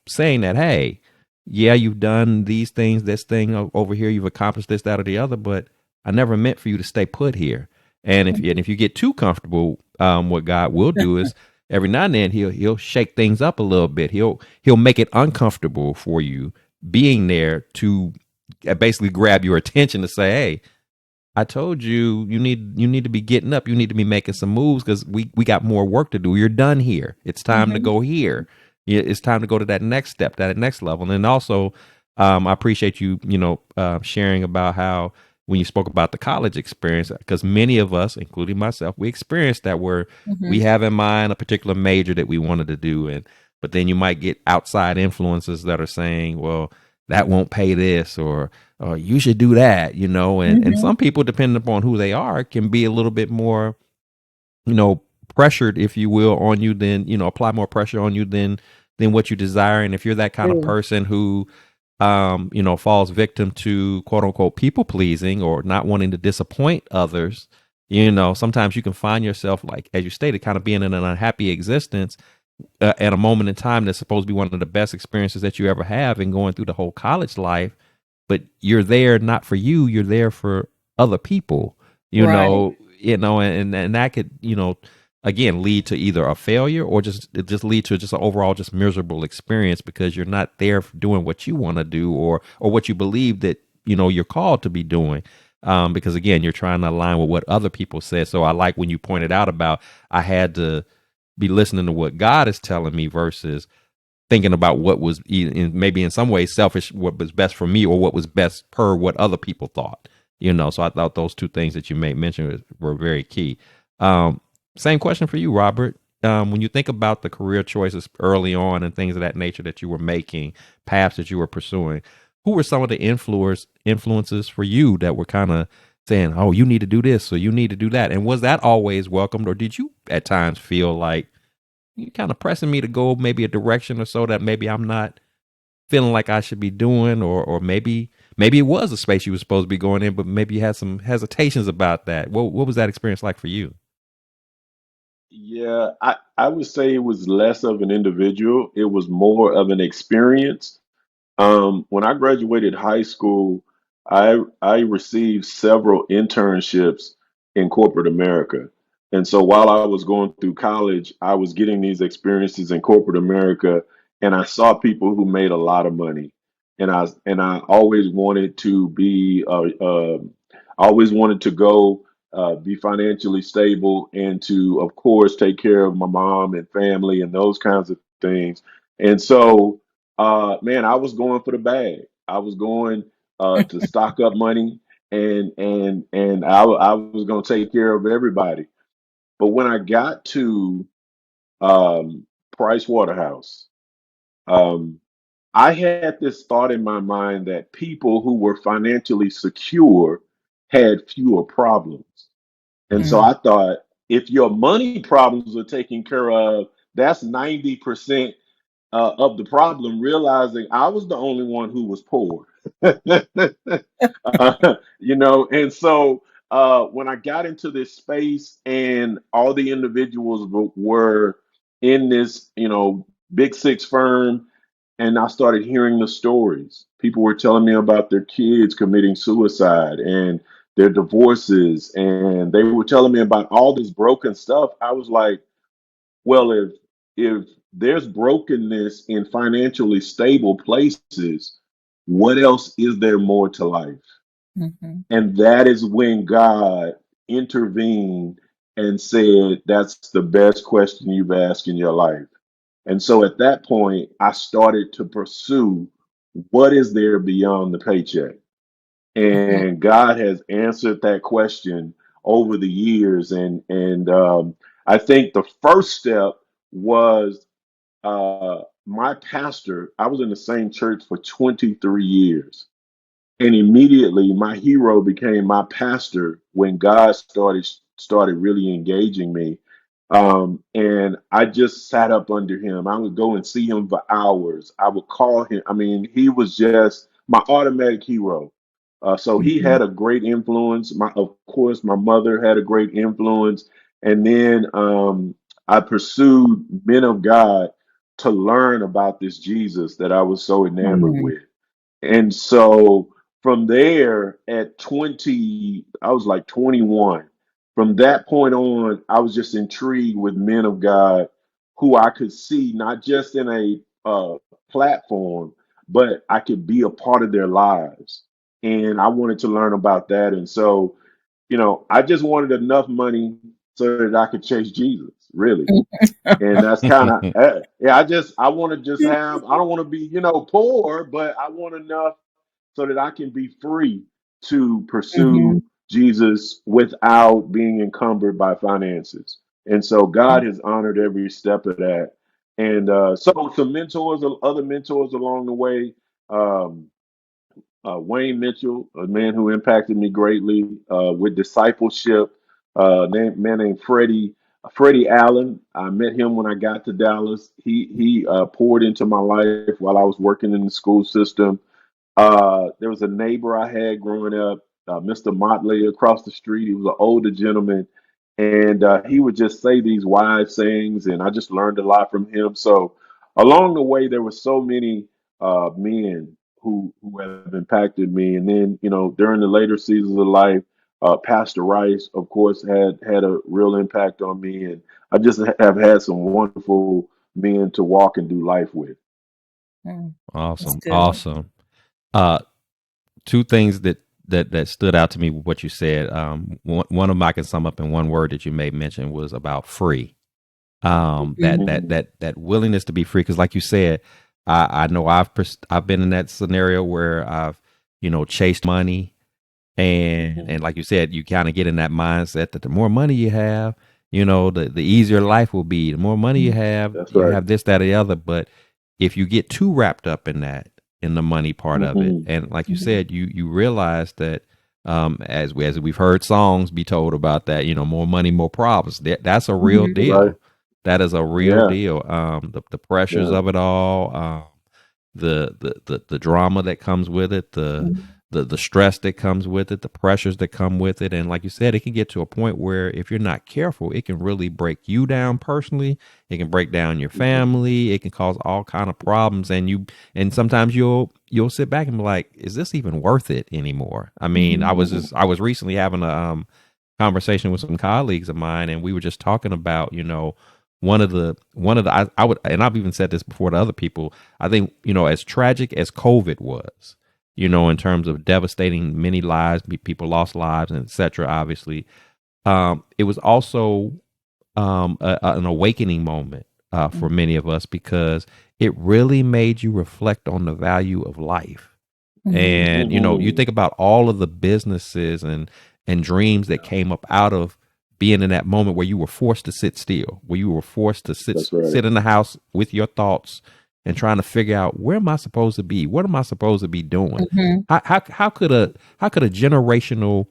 A: saying that, hey, yeah, you've done these things, this thing over here, you've accomplished this, that, or the other, but I never meant for you to stay put here. And if you get too comfortable, what God will do is every now and then he'll shake things up a little bit. He'll make it uncomfortable for you being there to basically grab your attention to say, hey, I told you you need to be getting up. You need to be making some moves because we got more work to do. You're done here. It's time to
B: Mm-hmm.
A: go here. It's time to go to that next step, that next level. And then also, I appreciate you sharing about how when you spoke about the college experience, because many of us, including myself, we experienced that where we
B: Mm-hmm.
A: have in mind a particular major that we wanted to do, and but then you might get outside influences that are saying, well, that won't pay this, or you should do that, and
B: Mm-hmm.
A: some people, depending upon who they are, can be a little bit more, pressured, if you will, on you than, apply more pressure on you than what you desire. And if you're that kind of
B: True.
A: person who falls victim to quote unquote people pleasing or not wanting to disappoint others, sometimes you can find yourself, like as you stated, kind of being in an unhappy existence at a moment in time that's supposed to be one of the best experiences that you ever have, and going through the whole college life, but you're there not for you, you're there for other people,
B: Right.
A: and that could, again, lead to either a failure or just lead to just an overall just miserable experience because you're not there for doing what you want to do, or what you believe that, you're called to be doing. Because again, you're trying to align with what other people said. So I like when you pointed out about I had to be listening to what God is telling me versus thinking about what was maybe in some ways selfish, what was best for me or what was best per what other people thought. So I thought those two things that you made mention were very key. Um, Same question for you, Robert. When you think about the career choices early on and things of that nature that you were making, paths that you were pursuing, who were some of the influences for you that were kind of saying, "Oh, you need to do this, or you need to do that"? And was that always welcomed, or did you at times feel like you kind of pressing me to go maybe a direction or so that maybe I'm not feeling like I should be doing, or maybe it was a space you were supposed to be going in, but maybe you had some hesitations about that. What was that experience like for you?
C: Yeah, I would say it was less of an individual. It was more of an experience. When I graduated high school, I received several internships in corporate America. And so while I was going through college, I was getting these experiences in corporate America, and I saw people who made a lot of money. And I always wanted to be I always wanted to go be financially stable and to, of course, take care of my mom and family and those kinds of things. And so man, I was going for the bag. I was going to stock up money, and I was going to take care of everybody. But when I got to um, Price Waterhouse, um, I had this thought in my mind that people who were financially secure had fewer problems. And so
B: Mm.
C: I thought, if your money problems are taken care of, that's 90% of the problem, realizing I was the only one who was poor. And so when I got into this space and all the individuals were in this, big six firm, and I started hearing the stories. People were telling me about their kids committing suicide and their divorces, and they were telling me about all this broken stuff. I was like, well, if there's brokenness in financially stable places, what else is there more to life?
B: Mm-hmm.
C: And that is when God intervened and said, that's the best question you've asked in your life. And so at that point, I started to pursue what is there beyond the paycheck.
B: Mm-hmm.
C: And God has answered that question over the years. And I think the first step was my pastor. I was in the same church for 23 years. And immediately my hero became my pastor when God started really engaging me. And I just sat up under him. I would go and see him for hours. I would call him. I mean, he was just my automatic hero. So he
B: Mm-hmm.
C: had a great influence. Of course, my mother had a great influence. And then I pursued men of God to learn about this Jesus that I was so enamored
B: Mm-hmm.
C: with. And so from there at 20, I was like 21. From that point on, I was just intrigued with men of God who I could see not just in a platform, but I could be a part of their lives. And I wanted to learn about that. And so I just wanted enough money so that I could chase Jesus, really. And that's kind of, yeah, I want to just have, I don't want to be, poor, but I want enough so that I can be free to
B: Mhm.
C: pursue Jesus without being encumbered by finances. And so God has honored every step of that. And so some mentors, other mentors along the way. Um, Wayne Mitchell, a man who impacted me greatly with discipleship. Man named Freddie Allen. I met him when I got to Dallas. He poured into my life while I was working in the school system. There was a neighbor I had growing up, Mr. Motley, across the street. He was an older gentleman, and he would just say these wise sayings, and I just learned a lot from him. So along the way, there were so many men who have impacted me, and then during the later seasons of life, Pastor Rice, of course, had a real impact on me, and I just have had some wonderful men to walk and do life with.
B: That's
A: Awesome.
B: good.
A: Awesome. Uh, Two things that stood out to me with what you said. One of them I can sum up in one word that you made mention was about free. That
B: Mhm.
A: that that that willingness to be free, because like you said, I know I've been in that scenario where I've chased money, and like you said, you kind of get in that mindset that the more money you have, the easier life will be. The more money
C: That's
A: you
C: right.
A: have this, that, or the other. But if you get too wrapped up in that, in the money part of it,
C: Hmm.
A: and like you
B: Mhm.
A: said, you realize that as we've heard songs be told about that, more money, more problems. That's a real
B: Mhm.
C: Right.
A: deal. That is a real
C: Yeah.
A: deal. The pressures
C: Yeah.
A: of it all, the drama that comes with it,
B: Mhm.
A: the stress that comes with it, the pressures that come with it, and like you said, it can get to a point where if you're not careful, it can really break you down personally. It can break down your
C: Hmm.
A: family. It can cause all kind of problems, and sometimes you'll sit back and be like, is this even worth it anymore? I mean,
B: Mhm.
C: Hmm.
A: I was recently having a conversation with some colleagues of mine, and we were just talking about one of the I would, and I've even said this before to other people. I think as tragic as COVID was, in terms of devastating many lives, people lost lives and etc. Obviously, it was also an awakening moment for many of us, because it really made you reflect on the value of life.
B: Mhm.
A: And you
C: Hmm.
A: think about all of the businesses and dreams that came up out of being in that moment where you were forced to sit still, where you were forced to
C: That's right.
A: sit in the house with your thoughts and trying to figure out, where am I supposed to be? What am I supposed to be doing?
B: Mhm.
A: How could a generational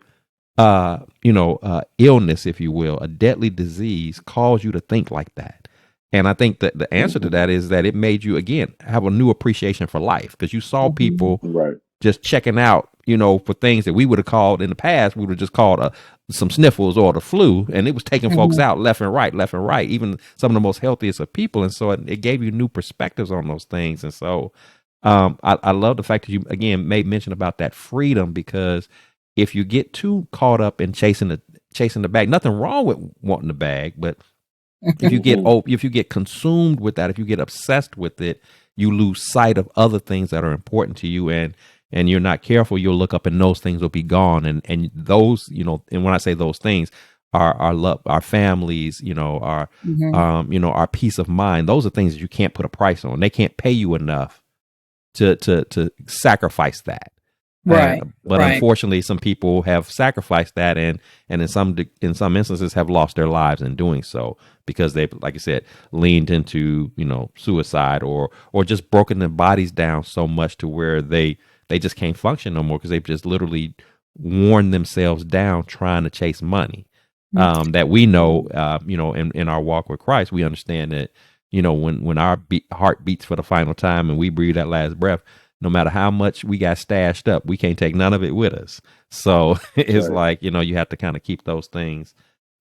A: illness, if you will, a deadly disease, cause you to think like that? And I think that the answer to
C: Hmm.
A: that is that it made you again have a new appreciation for life, because you saw
B: Mhm.
A: people
C: Right.
A: just checking out, for things that we would have called in the past, we would have just called some sniffles or the flu, and it was taking folks
B: Mhm.
A: out left and right, even some of the most healthiest of people. And so it gave you new perspectives on those things. And so I love the fact that you again made mention about that freedom, because if you get too caught up in chasing the bag, nothing wrong with wanting the bag, but
C: Hmm.
A: if you get consumed with that, if you get obsessed with it, you lose sight of other things that are important to you, and you're not careful, you'll look up and those things will be gone, and those, and when I say those things, our love, our families, our
B: Mhm.
A: our peace of mind, those are things that you can't put a price on. They can't pay you enough to sacrifice that.
B: Right.
A: But
B: Right.
A: unfortunately, some people have sacrificed that, and in some instances have lost their lives in doing so, because they, like I said, leaned into suicide, or just broken their bodies down so much to where they just can't function no more, because they've just literally worn themselves down trying to chase money.
B: Mhm.
A: That we know,
C: Hmm.
A: in our walk with Christ, we understand that when our heart beats for the final time and we breathe that last breath, no matter how much we got stashed up, we can't take none of it with us. So
C: That's
A: it's
C: right.
A: like, you have to kind of keep those things.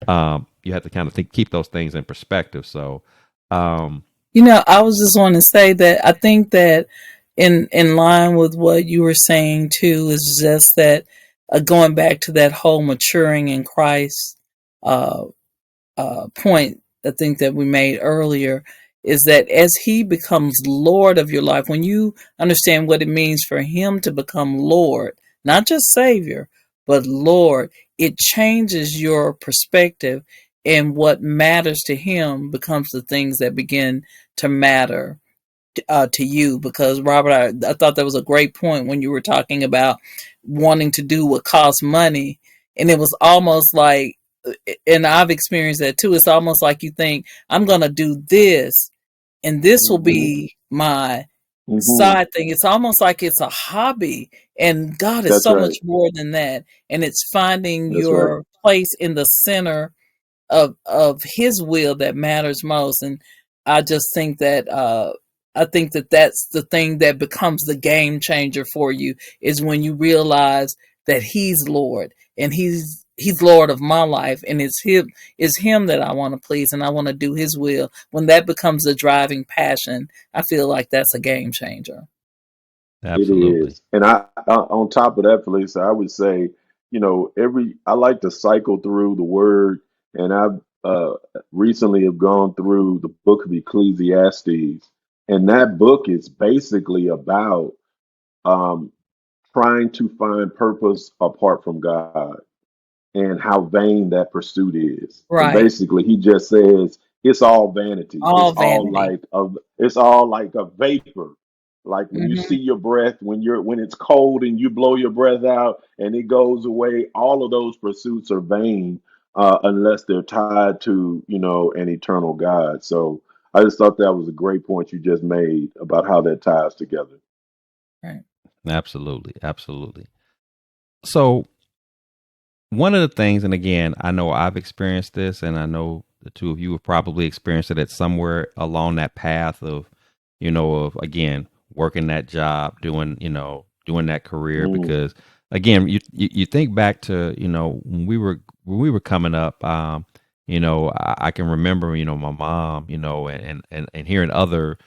A: You have to kind of keep those things in perspective. So, um,
B: I was just want to say that I think that in line with what you were saying too is just that going back to that whole maturing in Christ uh, point, I think that we made earlier, is that as He becomes Lord of your life, when you understand what it means for Him to become Lord, not just Savior, but Lord, it changes your perspective, and what matters to him becomes the things that begin to matter to you. Because Robert, I thought that was a great point when you were talking about wanting to do what costs money, and it was almost like, and I've experienced that too. It's almost like you think, I'm going to do this, and this will
C: Mm-hmm.
B: be my
C: Mm-hmm.
B: side thing. It's almost like it's a hobby, and God is
C: That's
B: so
C: right.
B: much more than that. And it's finding
C: That's right.
B: your place in the center of his will that matters most. And I just think that I think that that's the thing that becomes the game changer for you, is when you realize that he's Lord, and he's Lord of my life, and it's him that I want to please, and I want to do his will. When that becomes a driving passion, I feel like that's a game changer.
C: It
A: Absolutely.
C: is. And on top of that, Felisa, I would say, I like to cycle through the word, and I've recently have gone through the book of Ecclesiastes, and that book is basically about um, trying to find purpose apart from God, and how vain that pursuit is. And
B: Right.
C: basically, he just says it's all vanity.
B: All vanity.
C: It's all like a vapor. Like when you see
B: Hmm.
C: your breath, when it's cold and you blow your breath out and it goes away, all of those pursuits are vain unless they're tied to an eternal God. So I just thought that was a great point you just made about how that ties together.
B: Right.
A: Absolutely. Absolutely. So one of the things, and again, I know I've experienced this, and I know the two of you have probably experienced it at somewhere along that path of, of again, working that job, doing that career.
C: Mm,
A: Because again, you think back to, when we were coming up, I can remember, my mom, and hearing other,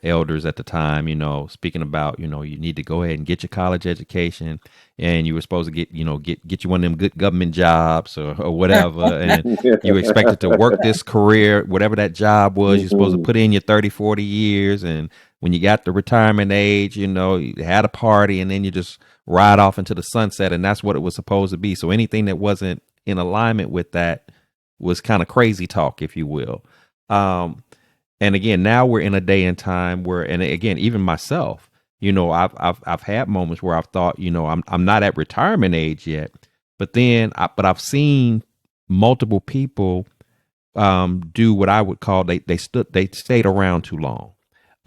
A: elders at the time, speaking about, you need to go ahead and get your college education, and you were supposed to get you one of them good government jobs or whatever, and you expected to work this career, whatever that job was. You're supposed to
C: mhm,
A: put in your 30, 40 years, and when you got the retirement age, you had a party, and then you just ride off into the sunset, and that's what it was supposed to be. So anything that wasn't in alignment with that was kind of crazy talk, if you will. Um, and again, now we're in a day and time where, and again, even myself, I've had moments where I've thought, I'm not at retirement age yet, but but I've seen multiple people do what I would call, they stayed around too long.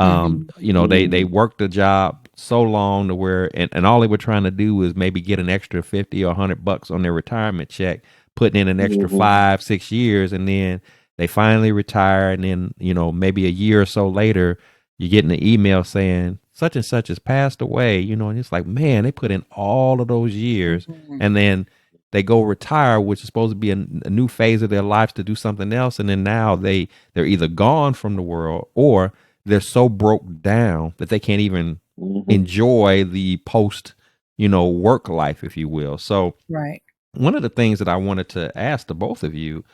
B: Hmm.
A: They
C: mm,
A: worked the job so long to where, and all they were trying to do was maybe get an extra 50 or $100 on their retirement check, putting in an extra
C: mhm,
A: 5, 6 years, and then they finally retire. And then, maybe a year or so later, you're getting an email saying such and such has passed away, and it's like, man, they put in all of those years,
B: Hmm.
A: and then they go retire, which is supposed to be a new phase of their lives to do something else. And then now they're either gone from the world, or they're so broke down that they can't even
C: mhm.
A: enjoy the post, work life, if you will. So
B: Right.
A: one of the things that I wanted to ask the both of you,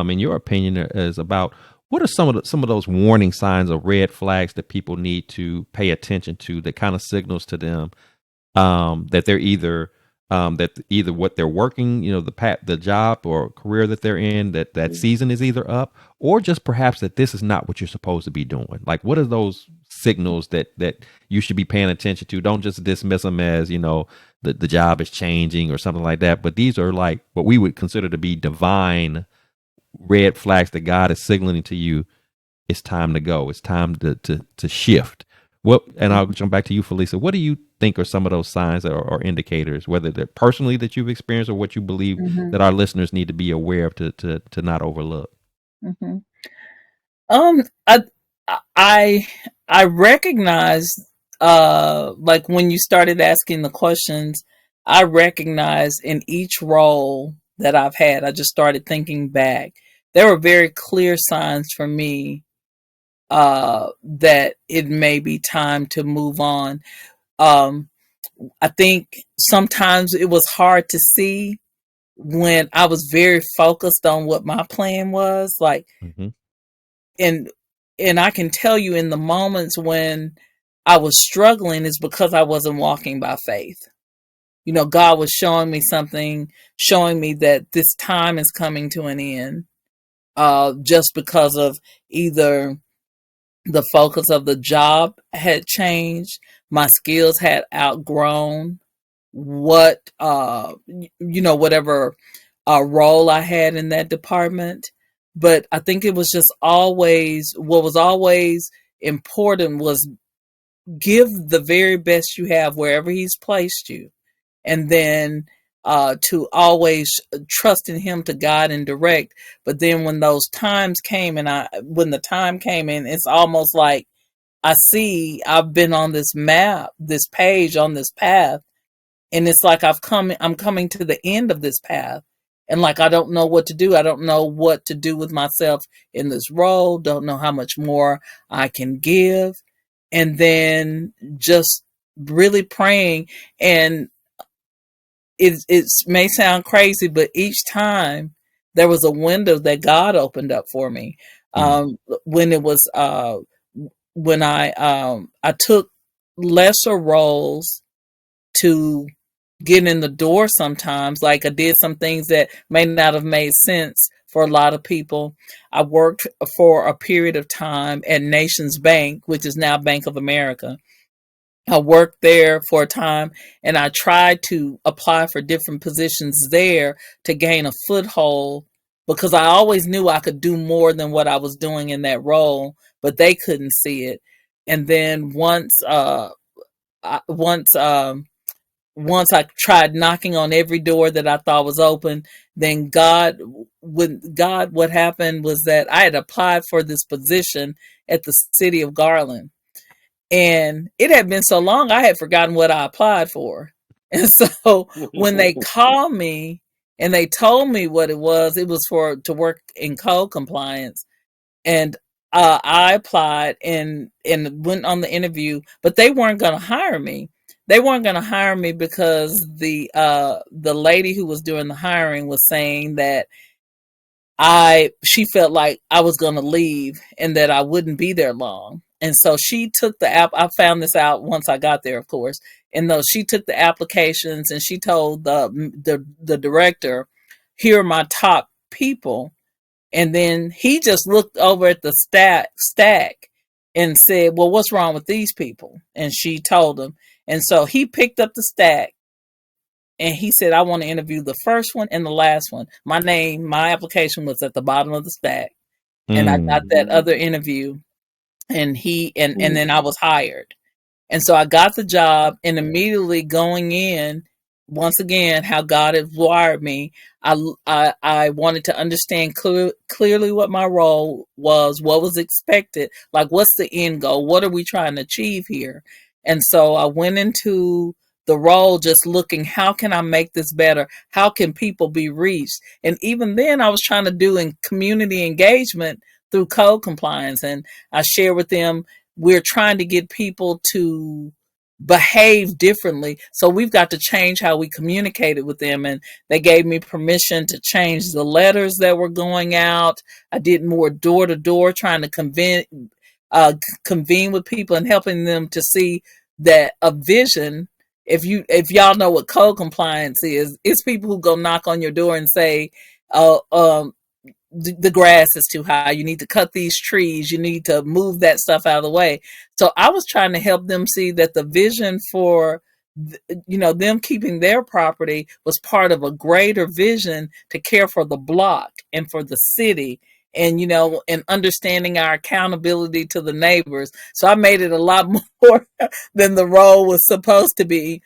A: in your opinion, is about what are some of those warning signs or red flags that people need to pay attention to, that kind of signals to them that they're either what they're working, the job or career that they're in, that season is either up, or just perhaps that this is not what you're supposed to be doing. Like, what are those signals that you should be paying attention to? Don't just dismiss them as, the job is changing or something like that, but these are like what we would consider to be divine red flags that God is signaling to you. It's time to go. It's time to shift. What, and I'll jump back to you, Felisa. What do you think are some of those signs or indicators, whether they're personally that you've experienced or what you believe
B: Hmm.
A: that our listeners need to be aware of to not overlook?
B: Hmm. Um, I, I, I recognize, like when you started asking the questions, I recognize in each role that I've had, I just started thinking back. There were very clear signs for me, that it may be time to move on. Um, I think sometimes it was hard to see when I was very focused on what my plan was, like,
A: Hmm.
B: and and I can tell you in the moments when I was struggling is because I wasn't walking by faith. God was showing me something, showing me that this time is coming to an end, just because of either the focus of the job had changed, my skills had outgrown what whatever role I had in that department. But I think it was just always, what was always important was give the very best you have wherever he's placed you, and then to always trust in him to guide and direct. But then when those times came, when the time came in, it's almost like I've been on this map, this page, on this path, and it's like I'm coming to the end of this path, and like I don't know what to do. I don't know what to do with myself in this role. Don't know how much more I can give, and then just really praying. And it may sound crazy, but each time there was a window that God opened up for me. When it was when I took lesser roles to get in the door sometimes. Like I did some things that may not have made sense for a lot of people. I worked for a period of time at Nations Bank, which is now Bank of America. I worked there for a time, and I tried to apply for different positions there to gain a foothold, because I always knew I could do more than what I was doing in that role, but they couldn't see it. And then once I tried knocking on every door that I thought was open, then what happened was that I had applied for this position at the city of Garland. And it had been so long, I had forgotten what I applied for. And so when they called me and they told me what it was to work in code compliance. And I applied and went on the interview, but they weren't going to hire me. They weren't going to hire me because the lady who was doing the hiring was saying that she felt like I was going to leave and that I wouldn't be there long. And so she took the app. I found this out once I got there, of course. And though she took the applications and she told the director, "Here are my top people." And then he just looked over at the stack and said, "Well, what's wrong with these people?" And she told him. And so he picked up the stack and he said, "I want to interview the first one and the last one." My application was at the bottom of the stack. And I got that other interview, and then I was hired. And so I got the job, and immediately going in, once again, how God had wired me, I wanted to understand clearly what my role was, what was expected, like what's the end goal, what are we trying to achieve here? And so I went into the role just looking, how can I make this better? How can people be reached? And even then I was trying to do in community engagement through code compliance. And I share with them, we're trying to get people to behave differently. So we've got to change how we communicated with them. And they gave me permission to change the letters that were going out. I did more door to door, trying to convene with people and helping them to see that a vision. If y'all know what code compliance is, it's people who go knock on your door and say, the grass is too high. You need to cut these trees. You need to move that stuff out of the way. So I was trying to help them see that the vision for, them keeping their property was part of a greater vision to care for the block and for the city, and, and understanding our accountability to the neighbors. So I made it a lot more than the role was supposed to be.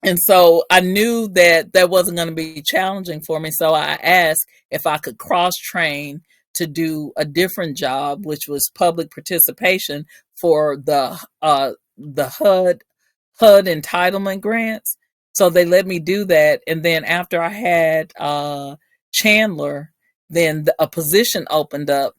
B: And so I knew that wasn't going to be challenging for me. So I asked if I could cross train to do a different job, which was public participation for the HUD entitlement grants. So they let me do that. And then after I had Chandler, then a position opened up.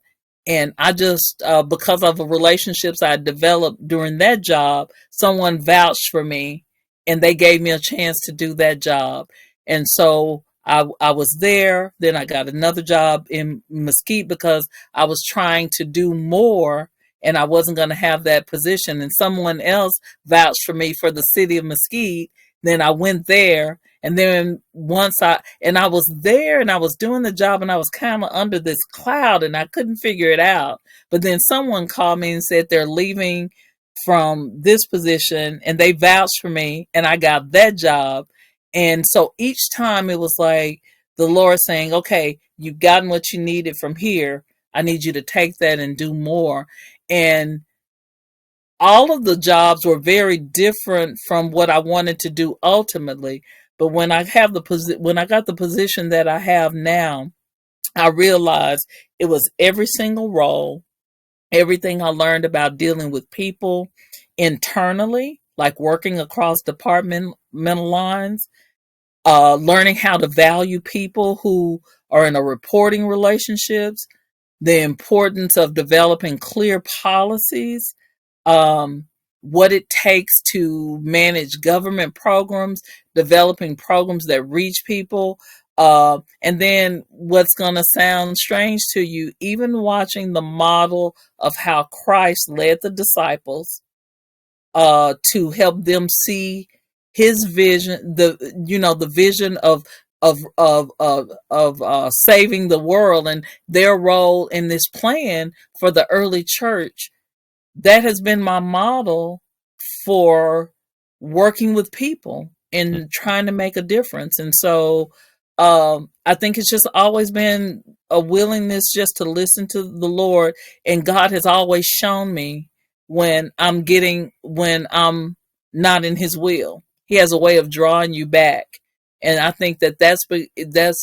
B: And I just, because of the relationships I developed during that job, someone vouched for me and they gave me a chance to do that job. And so I was there. Then I got another job in Mesquite because I was trying to do more and I wasn't going to have that position. And someone else vouched for me for the city of Mesquite. Then I went there, and then I was there and I was doing the job, and I was kind of under this cloud and I couldn't figure it out. But then someone called me and said they're leaving from this position and they vouched for me and I got that job. And so each time it was like the Lord saying, okay, you've gotten what you needed from here. I need you to take that and do more. And all of the jobs were very different from what I wanted to do ultimately. But when I got the position that I have now, I realized it was every single role, everything I learned about dealing with people internally, like working across departmental lines, learning how to value people who are in a reporting relationships, the importance of developing clear policies, what it takes to manage government programs, developing programs that reach people. And then what's going to sound strange to you, even watching the model of how Christ led the disciples to help them see his vision, the vision of saving the world and their role in this plan for the early church. That has been my model for working with people and trying to make a difference. And so I think it's just always been a willingness just to listen to the Lord. And God has always shown me when I'm not in his will. He has a way of drawing you back. And I think that's because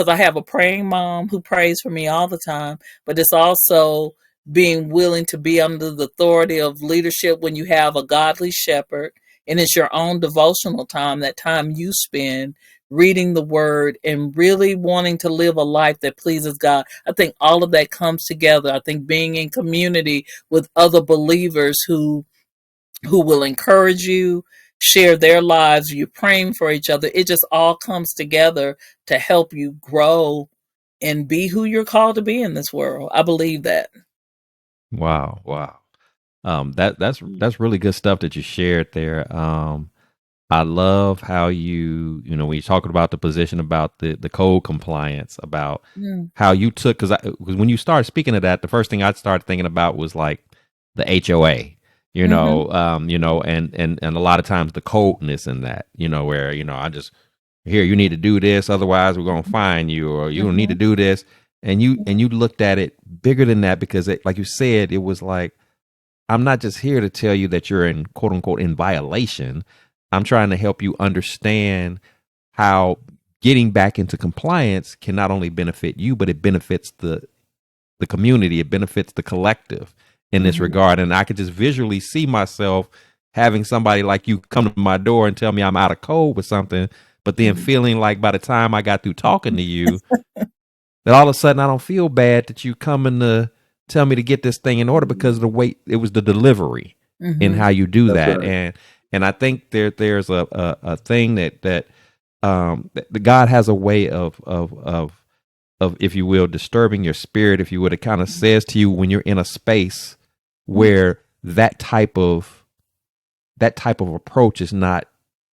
B: I have a praying mom who prays for me all the time, but it's also being willing to be under the authority of leadership when you have a godly shepherd, and it's your own devotional time, that time you spend reading the word and really wanting to live a life that pleases God. I think all of that comes together. I think being in community with other believers who will encourage you, share their lives, you're praying for each other. It just all comes together to help you grow and be who you're called to be in this world. I believe that.
A: Wow. That's really good stuff that you shared there. I love how when you're talking about the position about the code compliance, about how you took, because when you started speaking of that, the first thing I started thinking about was like the HOA, and a lot of times the coldness in that, where, I just, here, you need to do this, otherwise we're going to fine you, or you don't need to do this. And you looked at it bigger than that, because like you said, it was like, I'm not just here to tell you that you're in, quote unquote, in violation. I'm trying to help you understand how getting back into compliance can not only benefit you, but it benefits the community. It benefits the collective in this regard. And I could just visually see myself having somebody like you come to my door and tell me I'm out of code with something, but then feeling like by the time I got through talking to you, that all of a sudden I don't feel bad that you coming to tell me to get this thing in order, because of the way it was the delivery and how you do that. Right. And I think there's a thing that God has a way of if you will, disturbing your spirit, if you would. It kind of says to you when you're in a space where that type of approach is not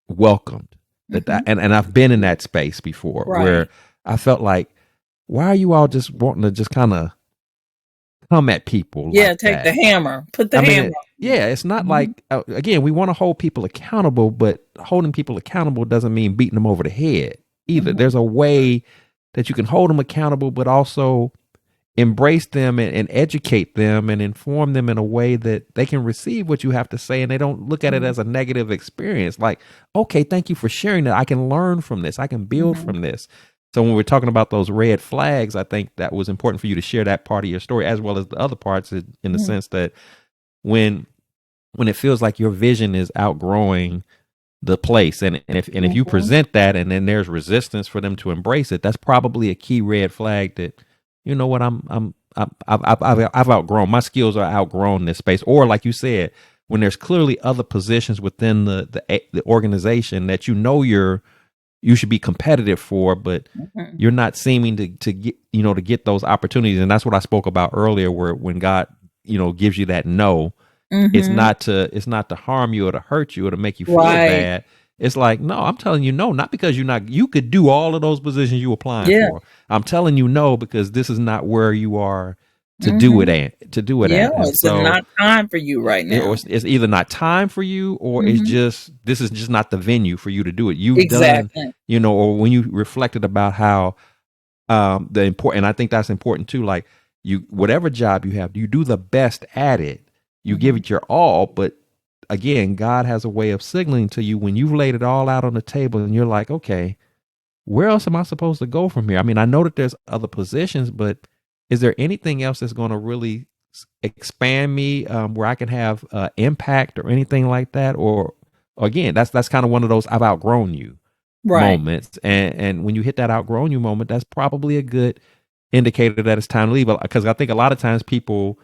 A: welcomed. And I've been in that space before, right, where I felt like, why are you all just wanting to just kind of come at people?
B: Yeah,
A: like
B: take
A: that?
B: The hammer, put the hammer.
A: It's not like, again, we want to hold people accountable, but holding people accountable doesn't mean beating them over the head either. There's a way that you can hold them accountable, but also embrace them and educate them and inform them in a way that they can receive what you have to say, and they don't look at it as a negative experience. Like, okay, thank you for sharing that. I can learn from this. I can build from this. So when we're talking about those red flags, I think that was important for you to share that part of your story, as well as the other parts, in the sense that when it feels like your vision is outgrowing the place, and if you present that, and then there's resistance for them to embrace it, that's probably a key red flag that, you know what, I've outgrown, my skills are outgrown this space. Or like you said, when there's clearly other positions within the organization that you should be competitive for, but you're not seeming to get, to get those opportunities. And that's what I spoke about earlier, where when God, gives you that no, it's not to harm you or to hurt you or to make you feel bad. It's like, no, I'm telling you no, not because you could do all of those positions you applying
B: Yeah.
A: for. I'm telling you no, because this is not where you are to do it
B: Mm-hmm.
A: at. And
B: It's
A: so
B: not time for you right
A: or
B: now.
A: it's either not time for you, or it's
B: Mm-hmm.
A: just, this is just not the venue for you to do it. You've done,
B: Exactly.
A: or when you reflected about how the important, and I think that's important too, like, you, whatever job you have, you do the best at it, you give
B: Mm-hmm.
A: it your all. But again, God has a way of signaling to you when you've laid it all out on the table and you're like, okay, where else am I supposed to go from here? I mean, I know that there's other positions, but is there anything else that's going to really expand me, where I can have impact or anything like that? Or again, that's kind of one of those I've outgrown you
B: Right.
A: moments. And when you hit that outgrown you moment, that's probably a good indicator that it's time to leave. Because I think a lot of times people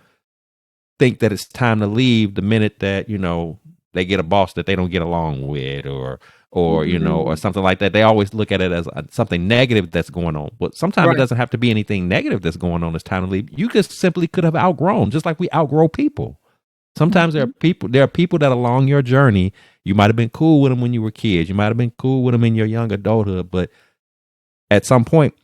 A: think that it's time to leave the minute that, they get a boss that they don't get along with, or or
C: Mm-hmm.
A: something like that. They always look at it as something negative that's going on. But sometimes it
B: Right.
A: doesn't have to be anything negative that's going on. It's time to leave. You just simply could have outgrown, just like we outgrow people. Sometimes
B: Mm-hmm.
A: there are people that along your journey, you might have been cool with them when you were kids. You might have been cool with them in your young adulthood, but at some point,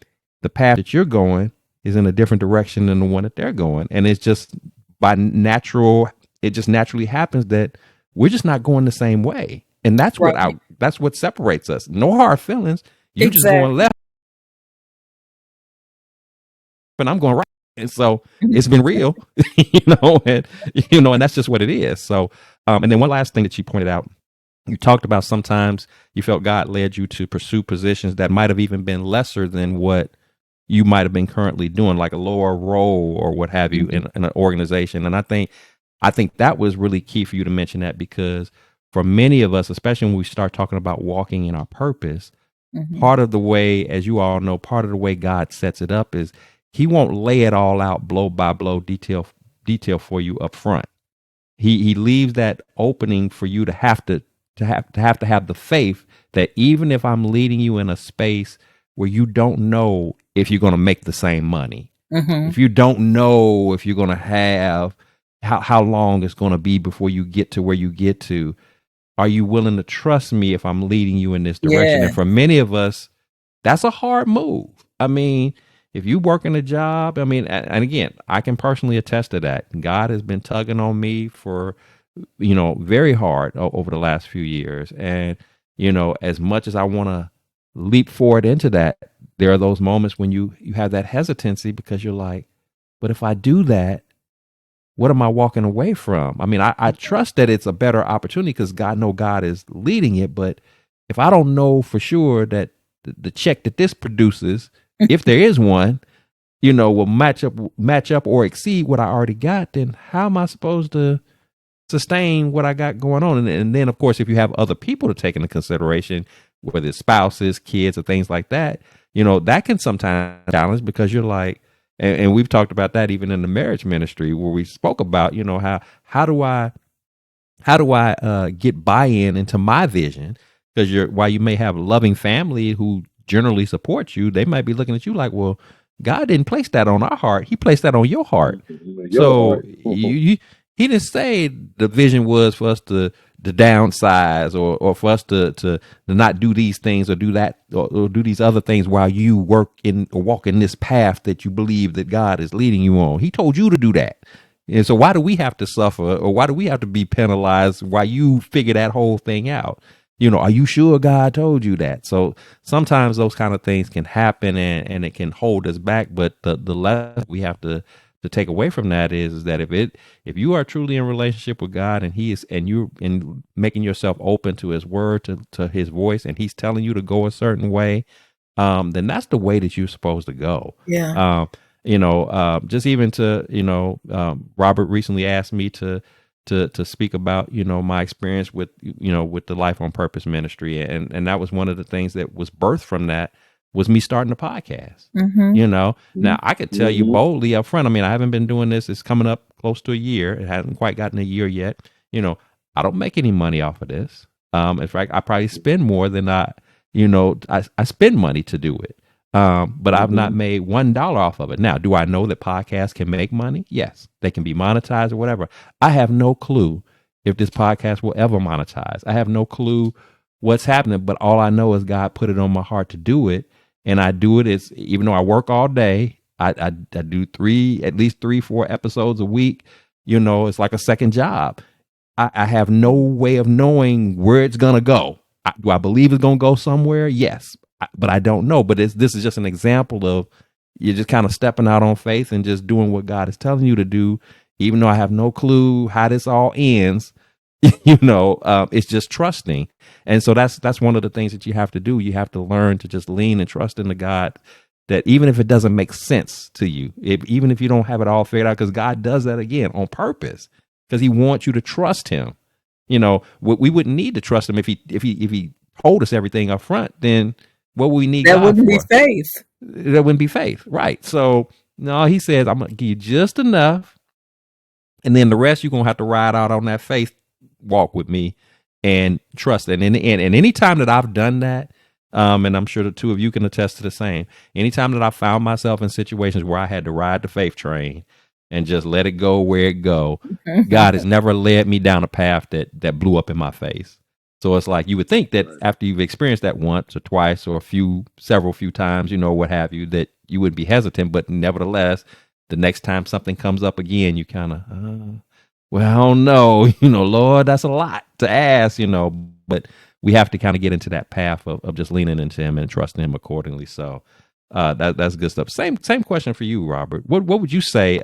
A: the path that you're going is in a different direction than the one that they're going. And it's just it just naturally happens that we're just not going the same way. And
B: Right.
A: that's what separates us. No hard feelings. You just going
B: Exactly.
A: left and I'm going right. And so it's been real, and that's just what it is. So, and then one last thing that you pointed out, you talked about sometimes you felt God led you to pursue positions that might have even been lesser than what you might have been currently doing, like a lower role or what have you
B: Mm-hmm.
A: in an organization. And I think that was really key for you to mention that, because for many of us, especially when we start talking about walking in our purpose,
B: Mm-hmm.
A: part of the way, as you all know, part of the way God sets it up is he won't lay it all out blow by blow, detail for you up front. He leaves that opening for you to have the faith that even if I'm leading you in a space where you don't know if you're going to make the same money,
B: Mm-hmm.
A: if you don't know if you're going to have how long it's going to be before you get to where you get to, are you willing to trust me if I'm leading you in this direction?
B: Yeah.
A: And for many of us, that's a hard move. I mean, if you work in a job, I mean, and again, I can personally attest to that. God has been tugging on me for, very hard over the last few years. And, as much as I want to leap forward into that, there are those moments when you have that hesitancy, because you're like, but if I do that, what am I walking away from? I mean, I trust that it's a better opportunity because God is leading it. But if I don't know for sure that the check that this produces, if there is one, will match up or exceed what I already got, then how am I supposed to sustain what I got going on? And then, of course, if you have other people to take into consideration, whether it's spouses, kids, or things like that, that can sometimes challenge, because you're like, and we've talked about that even in the marriage ministry, where we spoke about, how do I get buy-in into my vision? Because while you may have a loving family who generally supports you, they might be looking at you like, well, God didn't place that on our heart. He placed that on your heart.
C: Mm-hmm. Your
A: So
C: heart.
A: he didn't say the vision was for us to downsize, or for us to not do these things or do that, or do these other things while you work in or walk in this path that you believe that God is leading you on. He told you to do that. And so why do we have to suffer, or why do we have to be penalized while you figure that whole thing out? Are you sure God told you that? So sometimes those kind of things can happen, and it can hold us back. But the lesson we have to take away from that is that if you are truly in relationship with God, and you're in making yourself open to his word, to his voice, and he's telling you to go a certain way, then that's the way that you're supposed to go.
B: Yeah.
A: Just even to, Robert recently asked me to speak about, my experience with, with the Life on Purpose ministry. And that was one of the things that was birthed from that, was me starting a podcast.
B: Mm-hmm.
A: Now I could tell you boldly up front, I mean, I haven't been doing this. It's coming up close to a year. It hasn't quite gotten a year yet. I don't make any money off of this. In fact, I probably spend more than I spend money to do it. But I've not made $1 off of it. Now, do I know that podcasts can make money? Yes, they can be monetized or whatever. I have no clue if this podcast will ever monetize. I have no clue what's happening, but all I know is God put it on my heart to do it. And I do it as, even though I work all day, I do at least 3-4 episodes a week. It's like a second job. I have no way of knowing where it's going to go. Do I believe it's going to go somewhere? Yes, but I don't know. But this is just an example of you're just kind of stepping out on faith and just doing what God is telling you to do, even though I have no clue how this all ends. It's just trusting. And so that's one of the things that you have to do. You have to learn to just lean and trust in the God, that even if it doesn't make sense to you, even if you don't have it all figured out, because God does that again on purpose, because he wants you to trust him. We wouldn't need to trust him if he told us everything up front. Then what would we need
B: That
A: God
B: wouldn't be
A: for?
B: faith.
A: That wouldn't be faith, right? So no, he says, I'm gonna give you just enough, and then the rest you're gonna have to ride out on that faith walk with me and trust. And any time that I've done that, and I'm sure the two of you can attest to the same, anytime that I found myself in situations where I had to ride the faith train and just let it go where it go, God has never led me down a path that blew up in my face. So it's like, you would think that
C: Right.
A: after you've experienced that once or twice or several few times, what have you, that you wouldn't be hesitant. But nevertheless, the next time something comes up again, you kind of, well, I don't know, Lord, that's a lot to ask, but we have to kind of get into that path of just leaning into him and trusting him accordingly. So that's good stuff. Same question for you, Robert. What would you say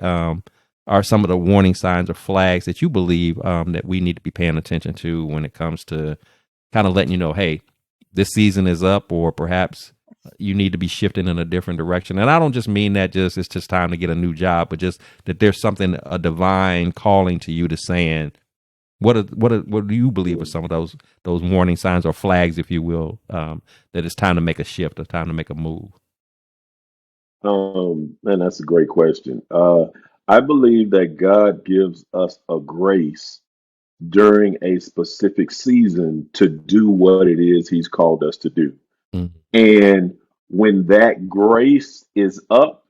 A: are some of the warning signs or flags that you believe that we need to be paying attention to when it comes to kind of letting you know, hey, this season is up, or perhaps you need to be shifting in a different direction? And I don't just mean that it's just time to get a new job, but just that there's something, a divine calling to you to saying, what do you believe are some of those warning signs or flags, if you will, that it's time to make a shift or time to make a move?
C: Man, that's a great question. I believe that God gives us a grace during a specific season to do what it is He's called us to do.
A: Mm-hmm.
C: And when that grace is up,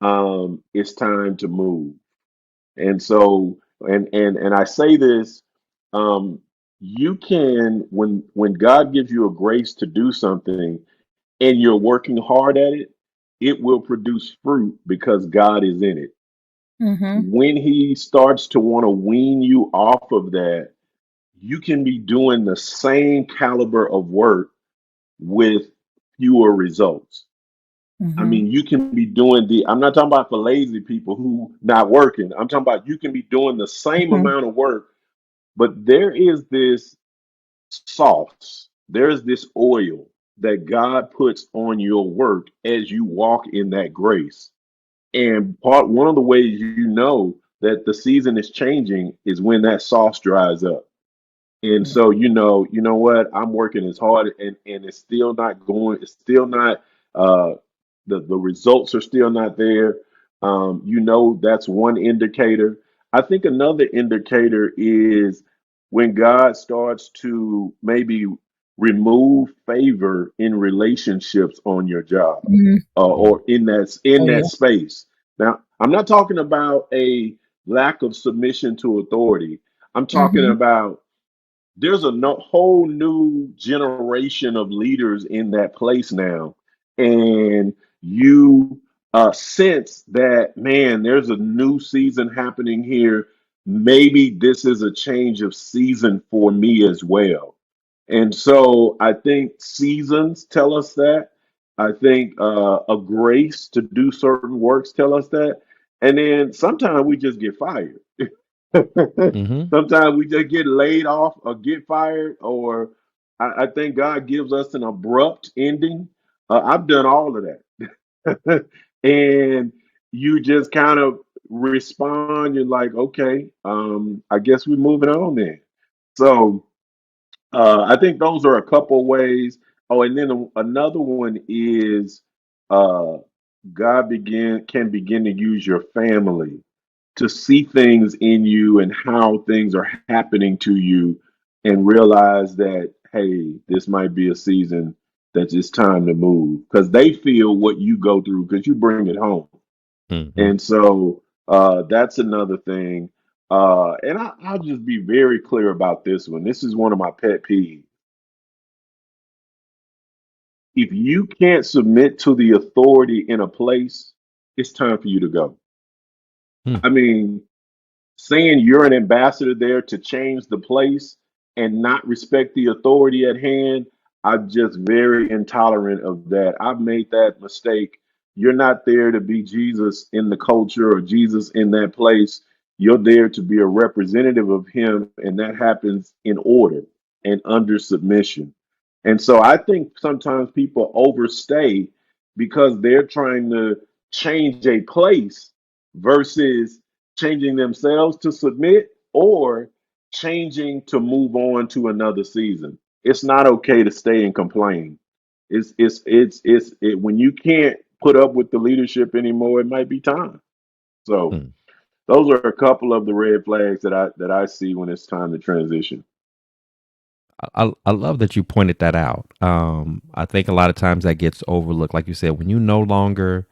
C: it's time to move. And so, and I say this, you can, when God gives you a grace to do something and you're working hard at it, it will produce fruit because God is in it.
B: Mm-hmm.
C: When He starts to want to wean you off of that, you can be doing the same caliber of work with fewer results. I
B: Mm-hmm.
C: mean, you can be doing I'm not talking about for lazy people who not working. I'm talking about you can be doing the same
B: Mm-hmm.
C: amount of work, but there is this sauce, there's this oil that God puts on your work as you walk in that grace. And one of the ways you know that the season is changing is when that sauce dries up. And so you know what, I'm working as hard and it's still not going, it's still not uh the results are still not there. That's one indicator. I think another indicator is when God starts to maybe remove favor in relationships on your job,
B: Mm-hmm.
C: or in
B: Oh
C: that
B: yeah.
C: space. Now, I'm not talking about a lack of submission to authority. I'm talking
B: Mm-hmm.
C: about there's a whole new generation of leaders in that place now, and you sense that, man, there's a new season happening here. Maybe this is a change of season for me as well. And so I think seasons tell us that. I think a grace to do certain works tell us that. And then sometimes we just get fired.
A: Mm-hmm.
C: Sometimes we just get laid off or get fired, or I think God gives us an abrupt ending. I've done all of that. And you just kind of respond. You're like, okay, I guess we're moving on then. So I think those are a couple ways. Oh, and then another one is uh, God can begin to use your family to see things in you and how things are happening to you, and realize that, hey, this might be a season that it's time to move, because they feel what you go through because you bring it home.
A: Mm-hmm.
C: And so that's another thing. And I'll just be very clear about this one. This is one of my pet peeves. If you can't submit to the authority in a place, it's time for you to go.
A: Hmm.
C: I mean, saying you're an ambassador there to change the place and not respect the authority at hand, I'm just very intolerant of that. I've made that mistake. You're not there to be Jesus in the culture or Jesus in that place. You're there to be a representative of him, and that happens in order and under submission. And so I think sometimes people overstay because they're trying to change a place versus changing themselves to submit or changing to move on to another season. It's not okay to stay and complain. When you can't put up with the leadership anymore, it might be time. So
A: Hmm.
C: those are a couple of the red flags that I see when it's time to transition.
A: I love that you pointed that out. I think a lot of times that gets overlooked. Like you said, when you no longer,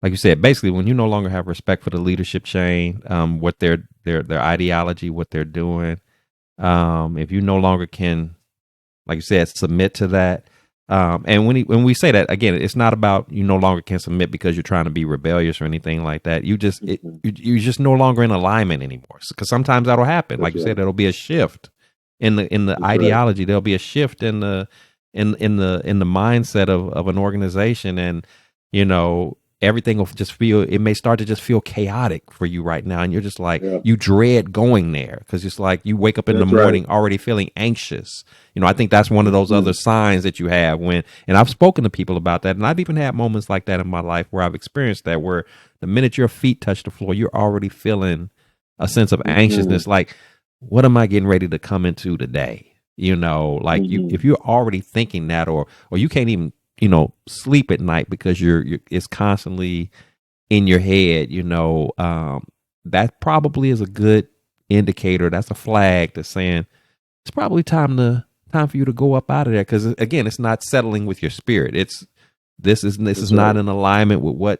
A: like you said, basically when you no longer have respect for the leadership chain, what their ideology, what they're doing, if you no longer can, like you said, submit to that. And when we say that again, it's not about you no longer can submit because you're trying to be rebellious or anything like that.
C: Mhm.
A: You're just no longer in alignment anymore. Because sometimes that'll happen. Like
C: That's
A: you said,
C: right.
A: there'll be a shift in the
C: That's right.
A: ideology. There'll be a shift in the mindset of an organization, and everything will just feel. It may start to just feel chaotic for you right now, and you're just like
C: Yeah.
A: you dread going there because it's like you wake up in the
C: That's right.
A: morning already feeling anxious. I think that's one of those other
C: Mhm.
A: signs that you have and I've spoken to people about that, and I've even had moments like that in my life where I've experienced that, where the minute your feet touch the floor, you're already feeling a sense of
C: Mhm.
A: anxiousness, like, what am I getting ready to come into today? Like if
C: Mhm.
A: you're already thinking that, or you can't even, sleep at night because you're it's constantly in your head, that probably is a good indicator. That's a flag that's saying it's probably time for you to go up out of there, because again, it's not settling with your spirit. This is
C: That's
A: not
C: right.
A: in alignment with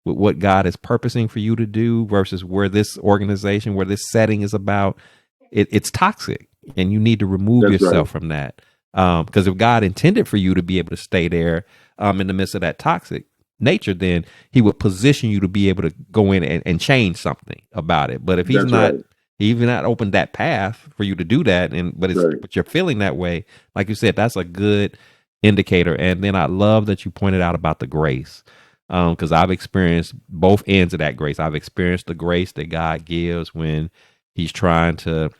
A: what God is purposing for you to do versus where this organization, where this setting is about. It's toxic, and you need to remove
C: That's right.
A: yourself from that. Because if God intended for you to be able to stay there, in the midst of that toxic nature, then He would position you to be able to go in and change something about it. But if
C: That's right.
A: He's not opened that path for you to do that,
C: That's right.
A: but you're feeling that way, like you said, that's a good indicator. And then I love that you pointed out about the grace, because I've experienced both ends of that grace. I've experienced the grace that God gives when He's trying to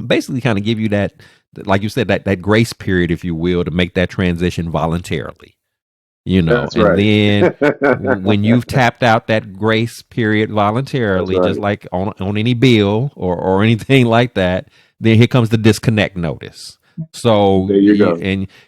A: basically kind of give you that, like you said, that grace period, if you will, to make that transition voluntarily.
C: That's
A: And
C: right.
A: then when you've tapped out that grace period
C: That's
A: voluntarily, just
C: right.
A: like on any bill or anything like that, then here comes the disconnect notice. So
C: There you go.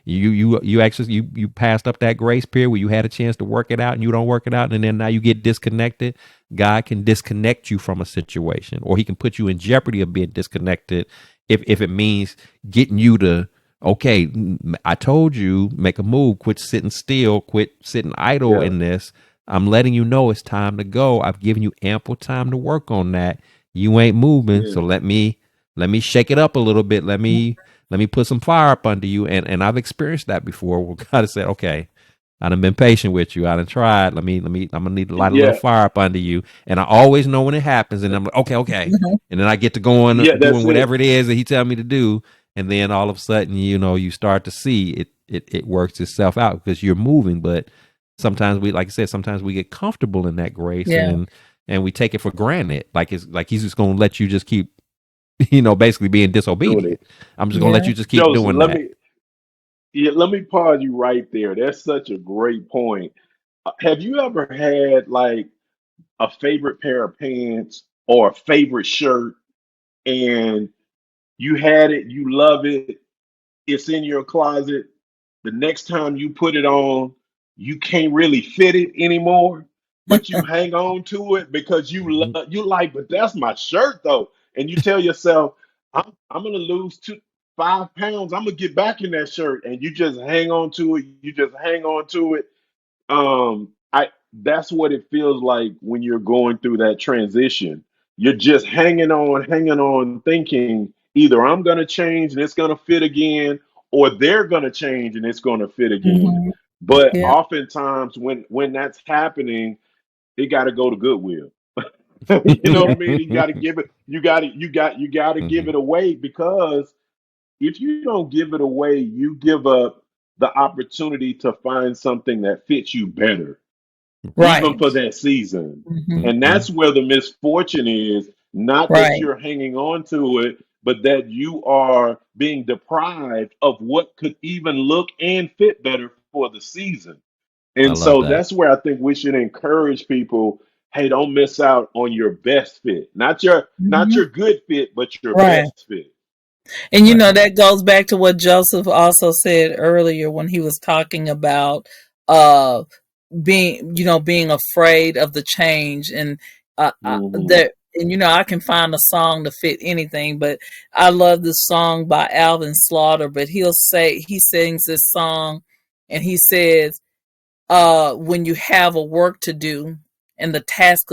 A: you actually you passed up that grace period where you had a chance to work it out, and you don't work it out, and then now you get disconnected. God can disconnect you from a situation, or He can put you in jeopardy of being disconnected if it means getting you to, okay, I told you, make a move, quit sitting still, quit sitting idle
C: Yeah.
A: in this. I'm letting you know it's time to go. I've given you ample time to work on that. You ain't moving,
C: Yeah.
A: so let me shake it up a little bit. Let me put some fire up under you. And I've experienced that before, where God has said, okay, I done been patient with you. I done tried. I'm gonna need to light a little
C: Yeah.
A: fire up under you. And I always know when it happens, and I'm like, okay, okay.
B: Mhm.
A: And then I get to going
C: Yeah. That's
A: doing
C: it.
A: whatever it is that He tell me to do, and then all of a sudden, you start to see it works itself out because you're moving. But sometimes like I said, sometimes we get comfortable in that grace,
B: Yeah.
A: and we take it for granted. Like it's like He's just gonna let you just keep, basically being
C: Doing
A: disobedient.
C: it.
A: I'm just gonna let
B: Yeah.
A: you just keep
C: Joseph,
A: doing that.
C: let me pause you right there. That's such a great point. Have you ever had like a favorite pair of pants or a favorite shirt, and you had it, you love it, it's in your closet. The next time you put it on, you can't really fit it anymore, but you hang on to it because
A: Mhm.
C: you like, but that's my shirt though. And you tell yourself, I'm gonna lose 5 pounds. I'm gonna get back in that shirt, and you just hang on to it. You just hang on to it. I That's what it feels like when you're going through that transition. You're just hanging on, thinking either I'm gonna change and it's gonna fit again, or they're gonna change and it's gonna fit again.
B: Mhm.
C: But
B: Yeah.
C: oftentimes when that's happening, it got to go to Goodwill. You know what
B: Yeah.
C: I mean? You got to give it. You got to give
A: Mhm.
C: it away, because if you don't give it away, you give up the opportunity to find something that fits you better, even
B: Right.
C: for that season.
B: Hmm.
C: And
A: Mhm.
C: that's where the misfortune is, not that
B: Right.
C: you're hanging on to it, but that you are being deprived of what could even look and fit better for the season. And
A: I love
C: so
A: that.
C: that's where I think we should encourage people, hey, don't miss out on your best fit. Not your
B: Hmm.
C: good fit, but your
B: Right.
C: best fit.
B: And
A: Right.
B: that goes back to what Joseph also said earlier when he was talking about uh being afraid of the change, and
C: Hmm.
B: that, and I can find a song to fit anything, but I love this song by Alvin Slaughter. But he sings this song, and he says, when you have a work to do and the task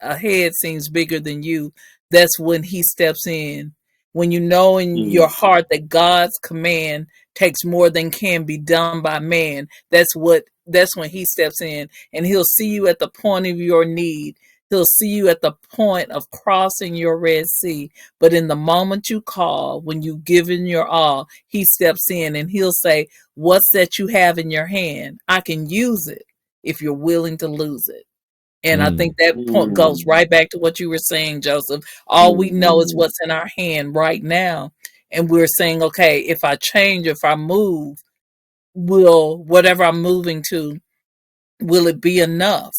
B: ahead seems bigger than you, that's when he steps in. When you know in your
C: Mm.
B: heart that God's command takes more than can be done by man, that's when he steps in, and he'll see you at the point of your need. He'll see you at the point of crossing your Red Sea. But in the moment you call, when you've given your all, he steps in and he'll say, what's that you have in your hand? I can use it if you're willing to lose it. And I think
A: Mm.
B: that point goes
C: Mm.
B: right back to what you were saying, Joseph. All we know is
C: Hmm.
B: what's in our hand right now. And we're saying, okay, if I change, if I move, will whatever I'm moving to, will it be enough?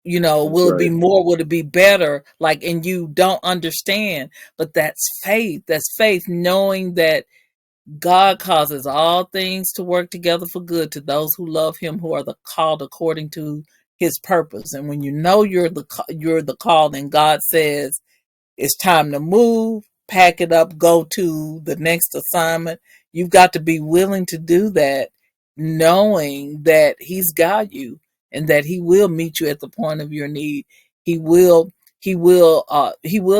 C: That's
B: Will it be
C: right.
B: more? Will it be better? Like, and you don't understand, but that's faith. That's faith, knowing that God causes all things to work together for good to those who love him, who are the called according to his purpose. And when you know you're the called, and God says it's time to move, pack it up, go to the next assignment, you've got to be willing to do that, knowing that he's got you and that he will meet you at the point of your need. He will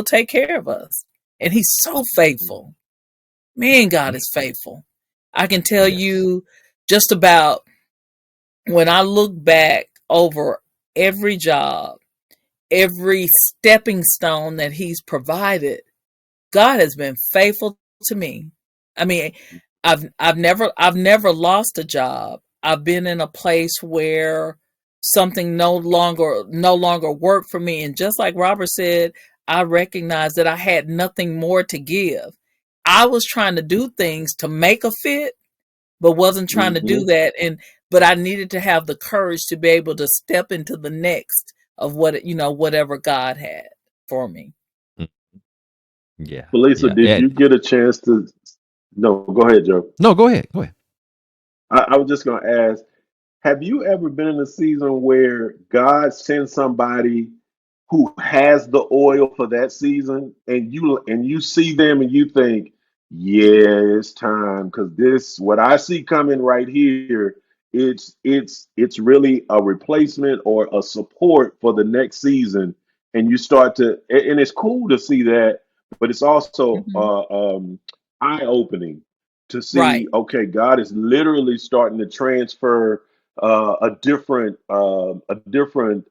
B: take care of us. And he's so faithful. Man, God is faithful. I can tell
A: Yes.
B: you just about, when I look back over every job, every stepping stone that he's provided, God has been faithful to me. I mean, I've never lost a job. I've been in a place where something no longer worked for me, and just like Robert said, I recognized that I had nothing more to give. I was trying to do things to make a fit, but wasn't trying to do
C: Hmm.
B: that, and but I needed to have the courage to be able to step into the next of whatever God had for me.
A: Mm. Yeah.
C: Felisa,
A: Yeah.
C: did
A: And
C: you get a chance to? No, go ahead, Joe.
A: no, go ahead. Go ahead.
C: I was just going to ask, have you ever been in a season where God sends somebody who has the oil for that season, and you see them and you think, yeah, it's time, because this what I see coming right here, it's really a replacement or a support for the next season. And you start to, and it's cool to see that, but it's also
B: Hmm.
C: eye opening to see,
B: Right.
C: okay, God is literally starting to transfer a different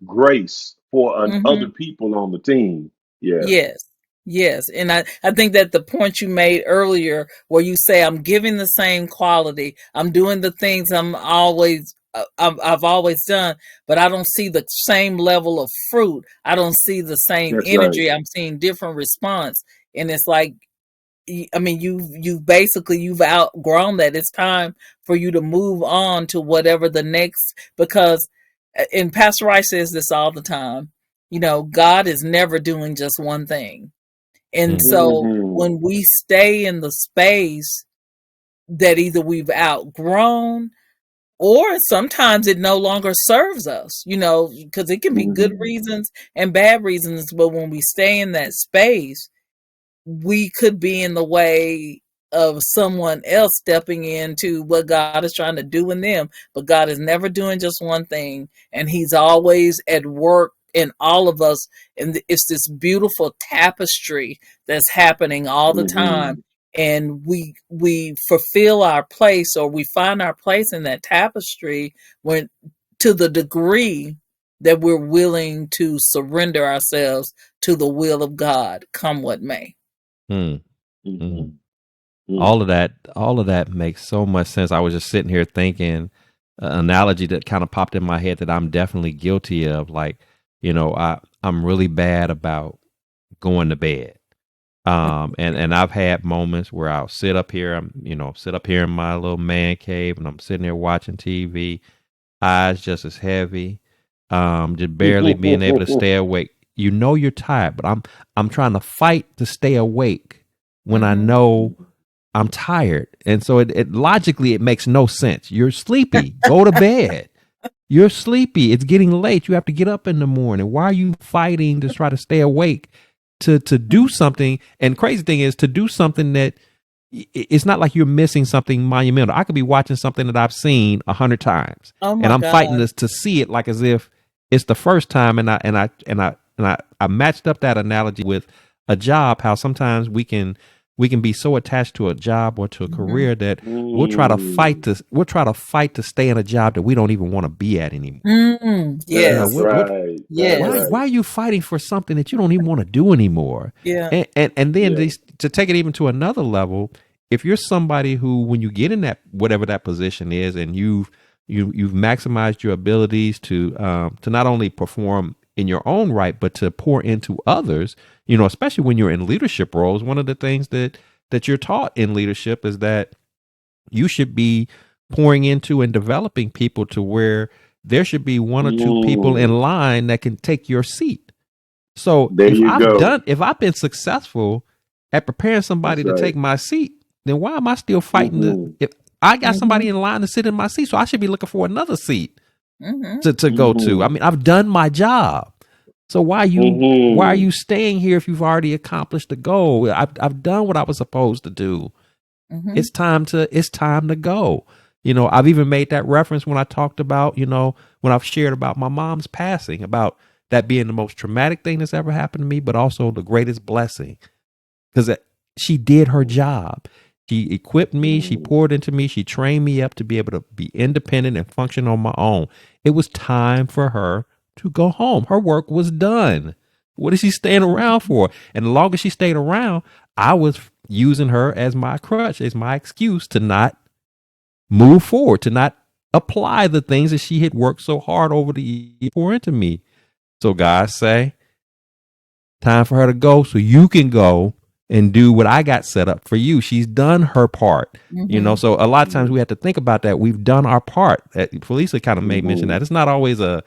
C: grace for other
B: Hmm.
C: people on the team. Yeah,
B: Yes. Yes. And I think that the point you made earlier, where you say, I'm giving the same quality, I'm doing the things I've always done, but I don't see the same level of fruit. I don't see the same
C: that's right.
B: energy. I'm seeing different response. And it's like, I mean, you've outgrown that. It's time for you to move on to whatever the next, because, and Pastor Rice says this all the time, God is never doing just one thing. And
A: Mhm.
B: so
C: Hmm.
B: when we stay in the space that either we've outgrown, or sometimes it no longer serves us, because it can be good
C: Hmm.
B: reasons and bad reasons. But when we stay in that space, we could be in the way of someone else stepping into what God is trying to do in them. But God is never doing just one thing, and he's always at work in all of us. And it's this beautiful tapestry that's happening all the
C: Hmm.
B: time. and we fulfill our place, or we find our place in that tapestry when, to the degree that we're willing to surrender ourselves to the will of God, come what may.
A: Mm.
C: Mhm.
A: All of that makes so much sense. I was just sitting here thinking an analogy that kind of popped in my head that I'm definitely guilty of. Like, I'm really bad about going to bed. And I've had moments where I'll sit up here, sit up here in my little man cave, and I'm sitting there watching TV, eyes just as heavy, just barely being able to stay awake. You're tired, but I'm trying to fight to stay awake when I know I'm tired. And so it logically, it makes no sense. You're sleepy. Go to bed. You're sleepy. It's getting late. You have to get up in the morning. Why are you fighting to try to stay awake to do something? And crazy thing is to do something that it's not like you're missing something monumental. I could be watching something that I've seen 100 times,
B: Oh my
A: and I'm
B: God.
A: fighting this to see it like as if it's the first time. And I matched up that analogy with a job. How sometimes we can be so attached to a job or to a career that we'll try to fight to stay in a job that we don't even want to be at anymore.
B: Yes.
C: That's right.
B: Yes.
C: That's right.
A: Why are you fighting for something that you don't even want to do anymore?
B: Yeah.
A: And then
C: Yeah.
A: to take it even to another level, if you're somebody who, when you get in that whatever that position is, and you've maximized your abilities to not only perform in your own right, but to pour into others, especially when you're in leadership roles, one of the things that you're taught in leadership is that you should be pouring into and developing people to where there should be one or two people in line that can take your seat. So
C: There you go.
A: if I've been successful at preparing somebody
C: That's
A: to
C: right.
A: take my seat, then why am I still fighting if I got somebody in line to sit in my seat? So I should be looking for another seat to go to. I mean, I've done my job. So why are you staying here if you've already accomplished the goal? I've done what I was supposed to do. It's time to go. I've even made that reference when I talked about, when I've shared about my mom's passing, about that being the most traumatic thing that's ever happened to me, but also the greatest blessing, because she did her job. She equipped me. She poured into me. She trained me up to be able to be independent and function on my own. It was time for her to go home. Her work was done. What is she staying around for? And the longer she stayed around, I was using her as my crutch, as my excuse to not move forward, to not apply the things that she had worked so hard over the years to pour into me. So God say, time for her to go so you can go and do what I got set up for you. She's done her part. So a lot of times we have to think about that. We've done our part. Felisa kind of made mention that it's not always a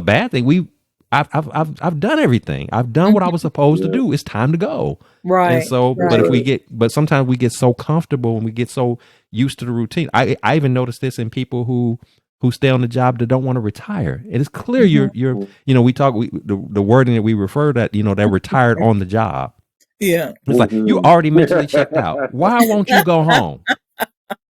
A: bad thing. I've done everything. I've done what I was supposed to do. It's time to go.
B: Right.
A: And so, but sometimes we get so comfortable and we get so used to the routine. I even noticed this in people who stay on the job that don't want to retire. It is clear the wording that we refer that, they're retired on the job.
B: Yeah.
A: It's like, you already mentally checked out. Why won't you go home?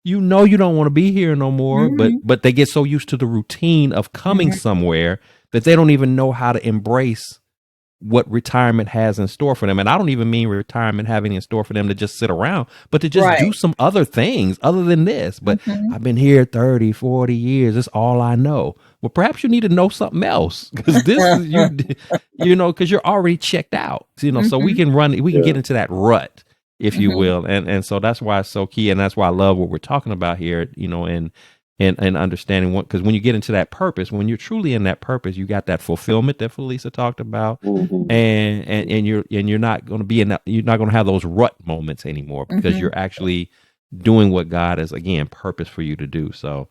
A: You don't want to be here no more, but they get so used to the routine of coming somewhere that they don't even know how to embrace what retirement has in store for them. And I don't even mean retirement having in store for them to just sit around, but to just do some other things other than this. But I've been here 30, 40 years. That's all I know. Well, perhaps you need to know something else, because this is because you're already checked out, so we can get into that rut, if you will. And so that's why it's so key. And that's why I love what we're talking about here, and understanding what, because when you get into that purpose, when you're truly in that purpose, you got that fulfillment that Felisa talked about, and you're not going to be you're not going to have those rut moments anymore, because you're actually doing what God has, again, purpose for you to do. So,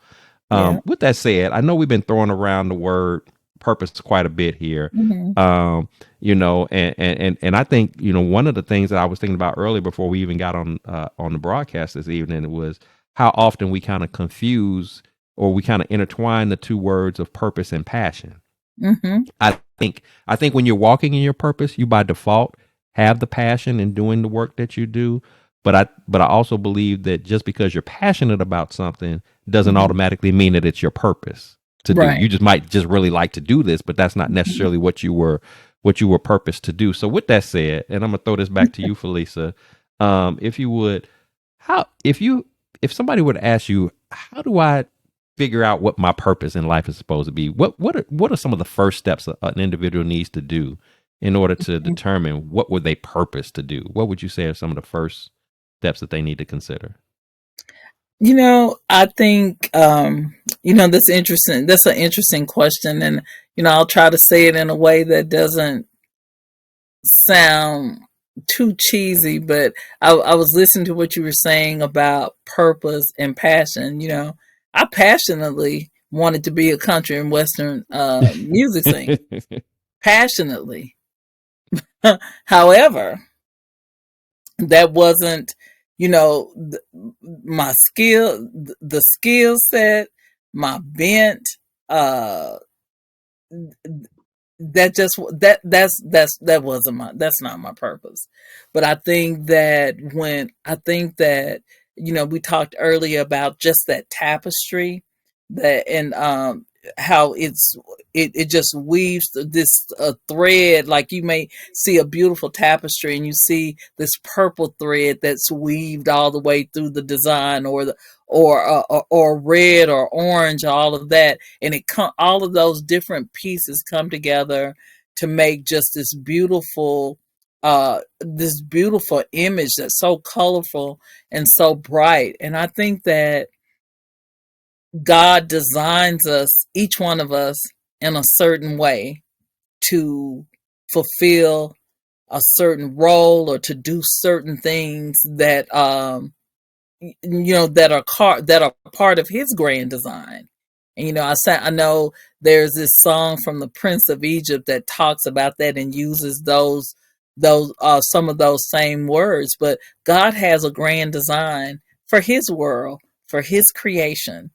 A: with that said, I know we've been throwing around the word purpose quite a bit here, and I think, one of the things that I was thinking about earlier before we even got on the broadcast this evening was how often we kind of confuse, or we kind of intertwine the two words of purpose and passion. I think when you're walking in your purpose, you by default have the passion in doing the work that you do. But I also believe that just because you're passionate about something doesn't automatically mean that it's your purpose to do. You might just really like to do this, but that's not necessarily what you were purposed to do. So with that said, and I'm gonna throw this back to you, Felisa. if you would, if somebody would ask you, how do I figure out what my purpose in life is supposed to be? What are some of the first steps an individual needs to do in order to determine what were they purpose to do? What would you say are some of the first steps that they need to consider?
B: I think, that's interesting. That's an interesting question. And, I'll try to say it in a way that doesn't sound too cheesy, but I was listening to what you were saying about purpose and passion. I passionately wanted to be a country and Western music singer. Passionately. However, that wasn't, my skill, the skill set, my bent, uh, that wasn't that's not my purpose. But I think that we talked earlier about just that tapestry, that and how it just weaves this thread. Like, you may see a beautiful tapestry and you see this purple thread that's weaved all the way through the design, or red or orange, all of that, and all of those different pieces come together to make just this beautiful image that's so colorful and so bright. And I think that God designs us, each one of us, in a certain way to fulfill a certain role, or to do certain things that that are part of His grand design. And I know there's this song from the Prince of Egypt that talks about that and uses those some of those same words. But God has a grand design for His world, for His creation.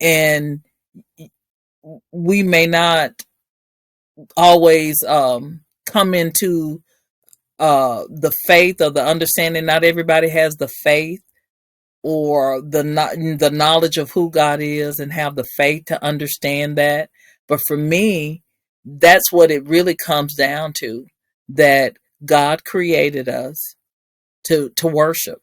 B: And we may not always come into the faith or the understanding. Not everybody has the faith or the knowledge of who God is and have the faith to understand that. But for me, that's what it really comes down to, that God created us to worship.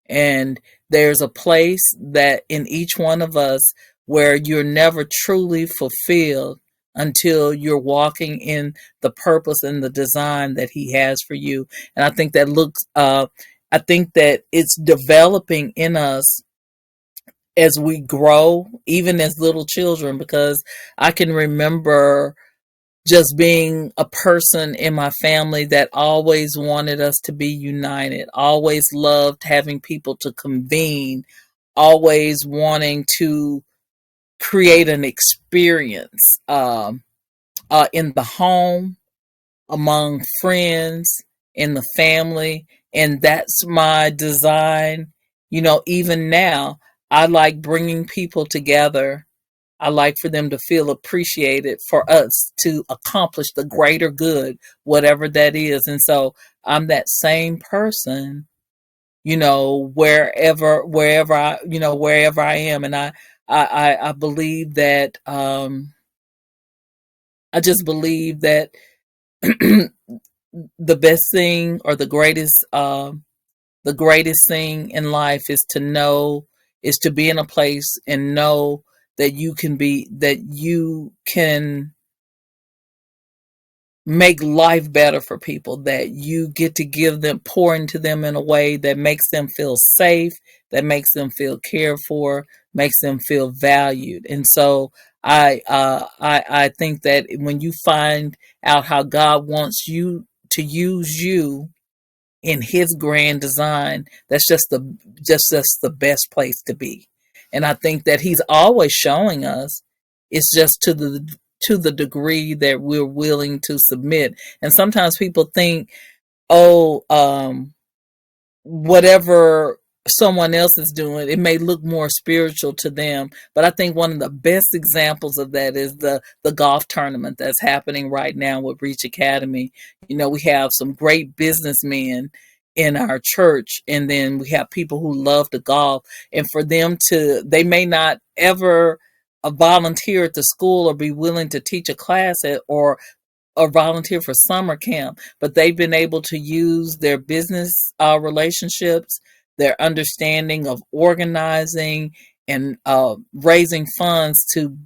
B: And there's a place that in each one of us where you're never truly fulfilled until you're walking in the purpose and the design that He has for you. And I think that it's developing in us as we grow, even as little children, because I can remember just being a person in my family that always wanted us to be united, always loved having people to convene, always wanting to create an experience in the home, among friends, in the family. And that's my design. Even now, I like bringing people together. I like for them to feel appreciated, for us to accomplish the greater good, whatever that is. And so I'm that same person, wherever I am. And I believe that, I just believe that the best thing, or the greatest thing in life is to be in a place and know that you can make life better for people, that you get to pour into them in a way that makes them feel safe, that makes them feel cared for, makes them feel valued. And so I think that when you find out how God wants you to use you in His grand design, that's just the best place to be. And I think that He's always showing us. It's just to the degree that we're willing to submit. And sometimes people think, whatever someone else is doing, it may look more spiritual to them. But I think one of the best examples of that is the golf tournament that's happening right now with Reach Academy. We have some great businessmen in our church, and then we have people who love to golf. And for them they may not ever volunteer at the school or be willing to teach a class or or volunteer for summer camp, but they've been able to use their business relationships, their understanding of organizing and raising funds to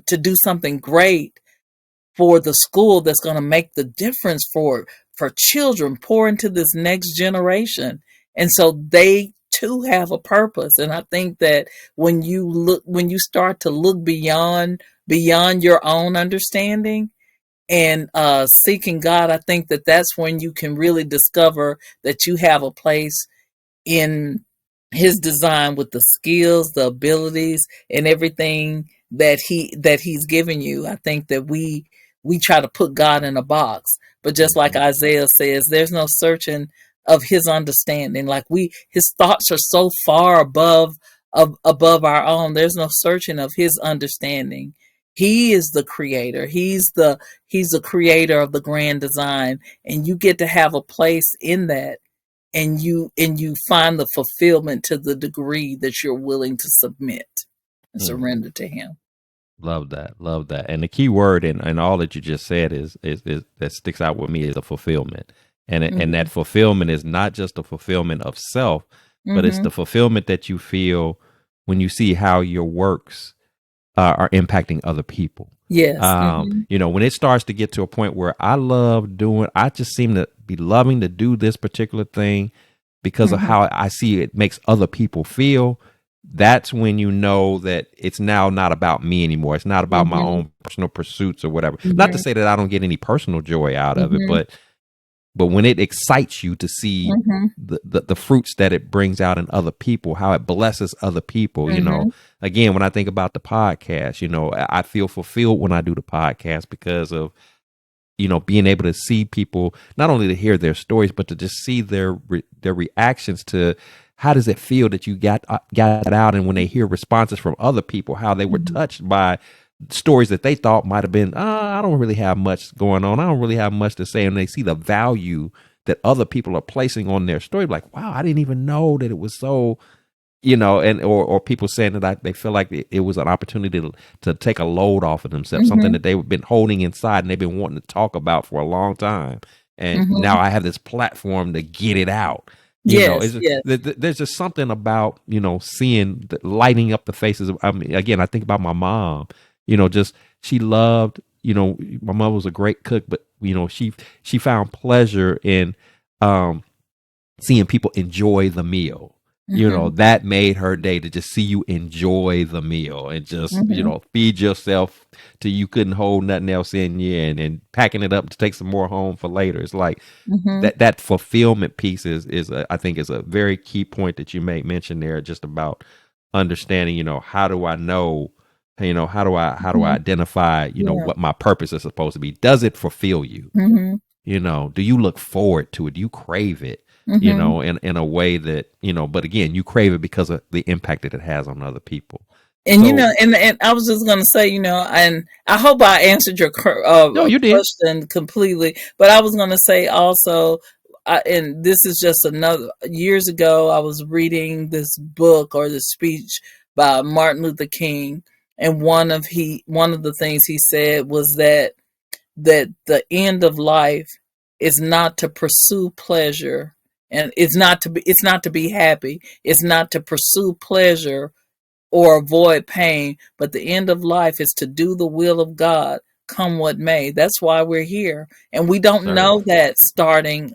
B: do something great for the school that's going to make the difference for children, pour into this next generation. And so they too have a purpose. And I think that when you start to look beyond your own understanding and seeking God, I think that that's when you can really discover that you have a place in his design with the skills, the abilities, and everything that he's given you. I think that we try to put God in a box, but just like
A: Mhm.
B: Isaiah says, there's no searching of his understanding. Like his thoughts are so far above our own. There's no searching of his understanding. He is the creator. He's the creator of the grand design, and you get to have a place in that, and you find the fulfillment to the degree that you're willing to submit and
A: Mm.
B: surrender to him.
A: Love that. Love that. And the key word in all that you just said is that sticks out with me is a fulfillment. And that fulfillment is not just a fulfillment of self, but it's the fulfillment that you feel when you see how your works are impacting other people.
B: Yes.
A: When it starts to get to a point where I just seem to be loving to do this particular thing because of how I see it makes other people feel. That's when you know that it's now not about me anymore. It's not about my own personal pursuits or whatever. Not to say that I don't get any personal joy out of it, but when it excites you to see the fruits that it brings out in other people, how it blesses other people, again, when I think about the podcast, I feel fulfilled when I do the podcast because of, being able to see people, not only to hear their stories, but to just see their reactions to how does it feel that you got it out, and when they hear responses from other people, how they were touched by stories that they thought might have been, I don't really have much going on. I don't really have much to say. And they see the value that other people are placing on their story. Like, wow, I didn't even know that it was so, or people saying that they feel like it was an opportunity to take a load off of themselves, something that they've been holding inside and they've been wanting to talk about for a long time. And now I have this platform to get it out.
B: Yes.
A: There's just something about, seeing lighting up the faces. I mean, again, I think about my mom, just she loved, my mother was a great cook, but, she found pleasure in seeing people enjoy the meal. That made her day, to just see you enjoy the meal and just, feed yourself till you couldn't hold nothing else in you, and packing it up to take some more home for later. It's like that fulfillment piece I think is a very key point that you made mention there, just about understanding, how do I know, how do I identify, what my purpose is supposed to be? Does it fulfill you? Do you look forward to it? Do you crave it? In a way that, but again, you crave it because of the impact that it has on other people.
B: And, and I was just going to say, and I hope I answered your
A: no, you did.
B: question completely, but I was going to say also, and this is just years ago, I was reading this book or this speech by Martin Luther King. And one of the things he said was that the end of life is not to pursue pleasure, and it's not to be happy. It's not to pursue pleasure or avoid pain, but the end of life is to do the will of God, come what may. That's why we're here. And we don't know that starting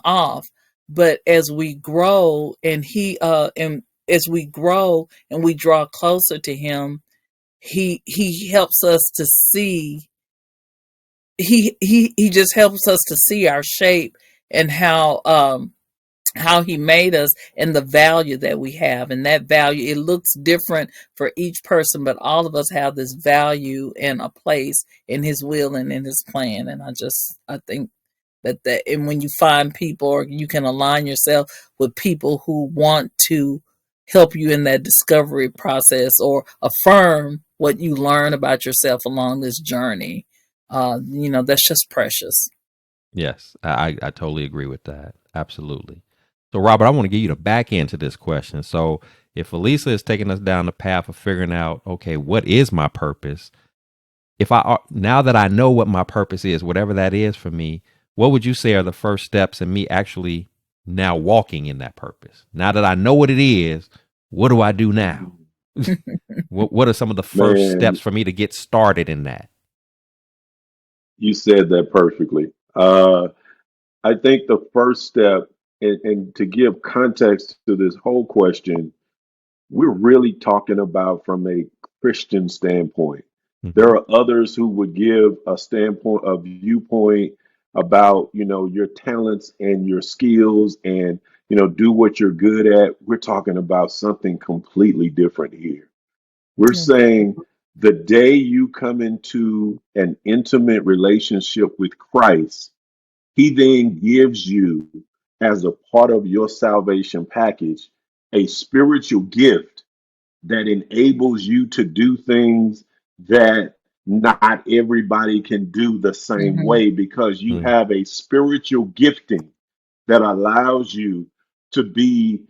B: off, but as we grow and as we grow and we draw closer to him, he helps us to see, he just helps us to see our shape and how he made us and the value that we have. And that value, it looks different for each person, but all of us have this value and a place in his will and in his plan. And I think that and when you find people, or you can align yourself with people who want to help you in that discovery process or affirm what you learn about yourself along this journey, that's just precious.
A: Yes, I totally agree with that. Absolutely. So, Robert, I want to give you the back end to this question. So, if Felisa is taking us down the path of figuring out, okay, what is my purpose? now that I know what my purpose is, whatever that is for me, what would you say are the first steps in me actually now walking in that purpose? Now that I know what it is, what do I do now? What are some of the first steps
C: Man,
A: for me to get started in that?
C: you said that perfectly. I think the first step, and to give context to this whole question, we're really talking about from a Christian standpoint.
A: Hmm.
C: There are others who would give a viewpoint about, your talents and your skills and, do what you're good at. We're talking about something completely different here. We're saying the day you come into an intimate relationship with Christ, he then gives you, as a part of your salvation package, a spiritual gift that enables you to do things that not everybody can do the same
B: Mm-hmm.
C: way, because you
A: Mm,
C: have a spiritual gifting that allows you to be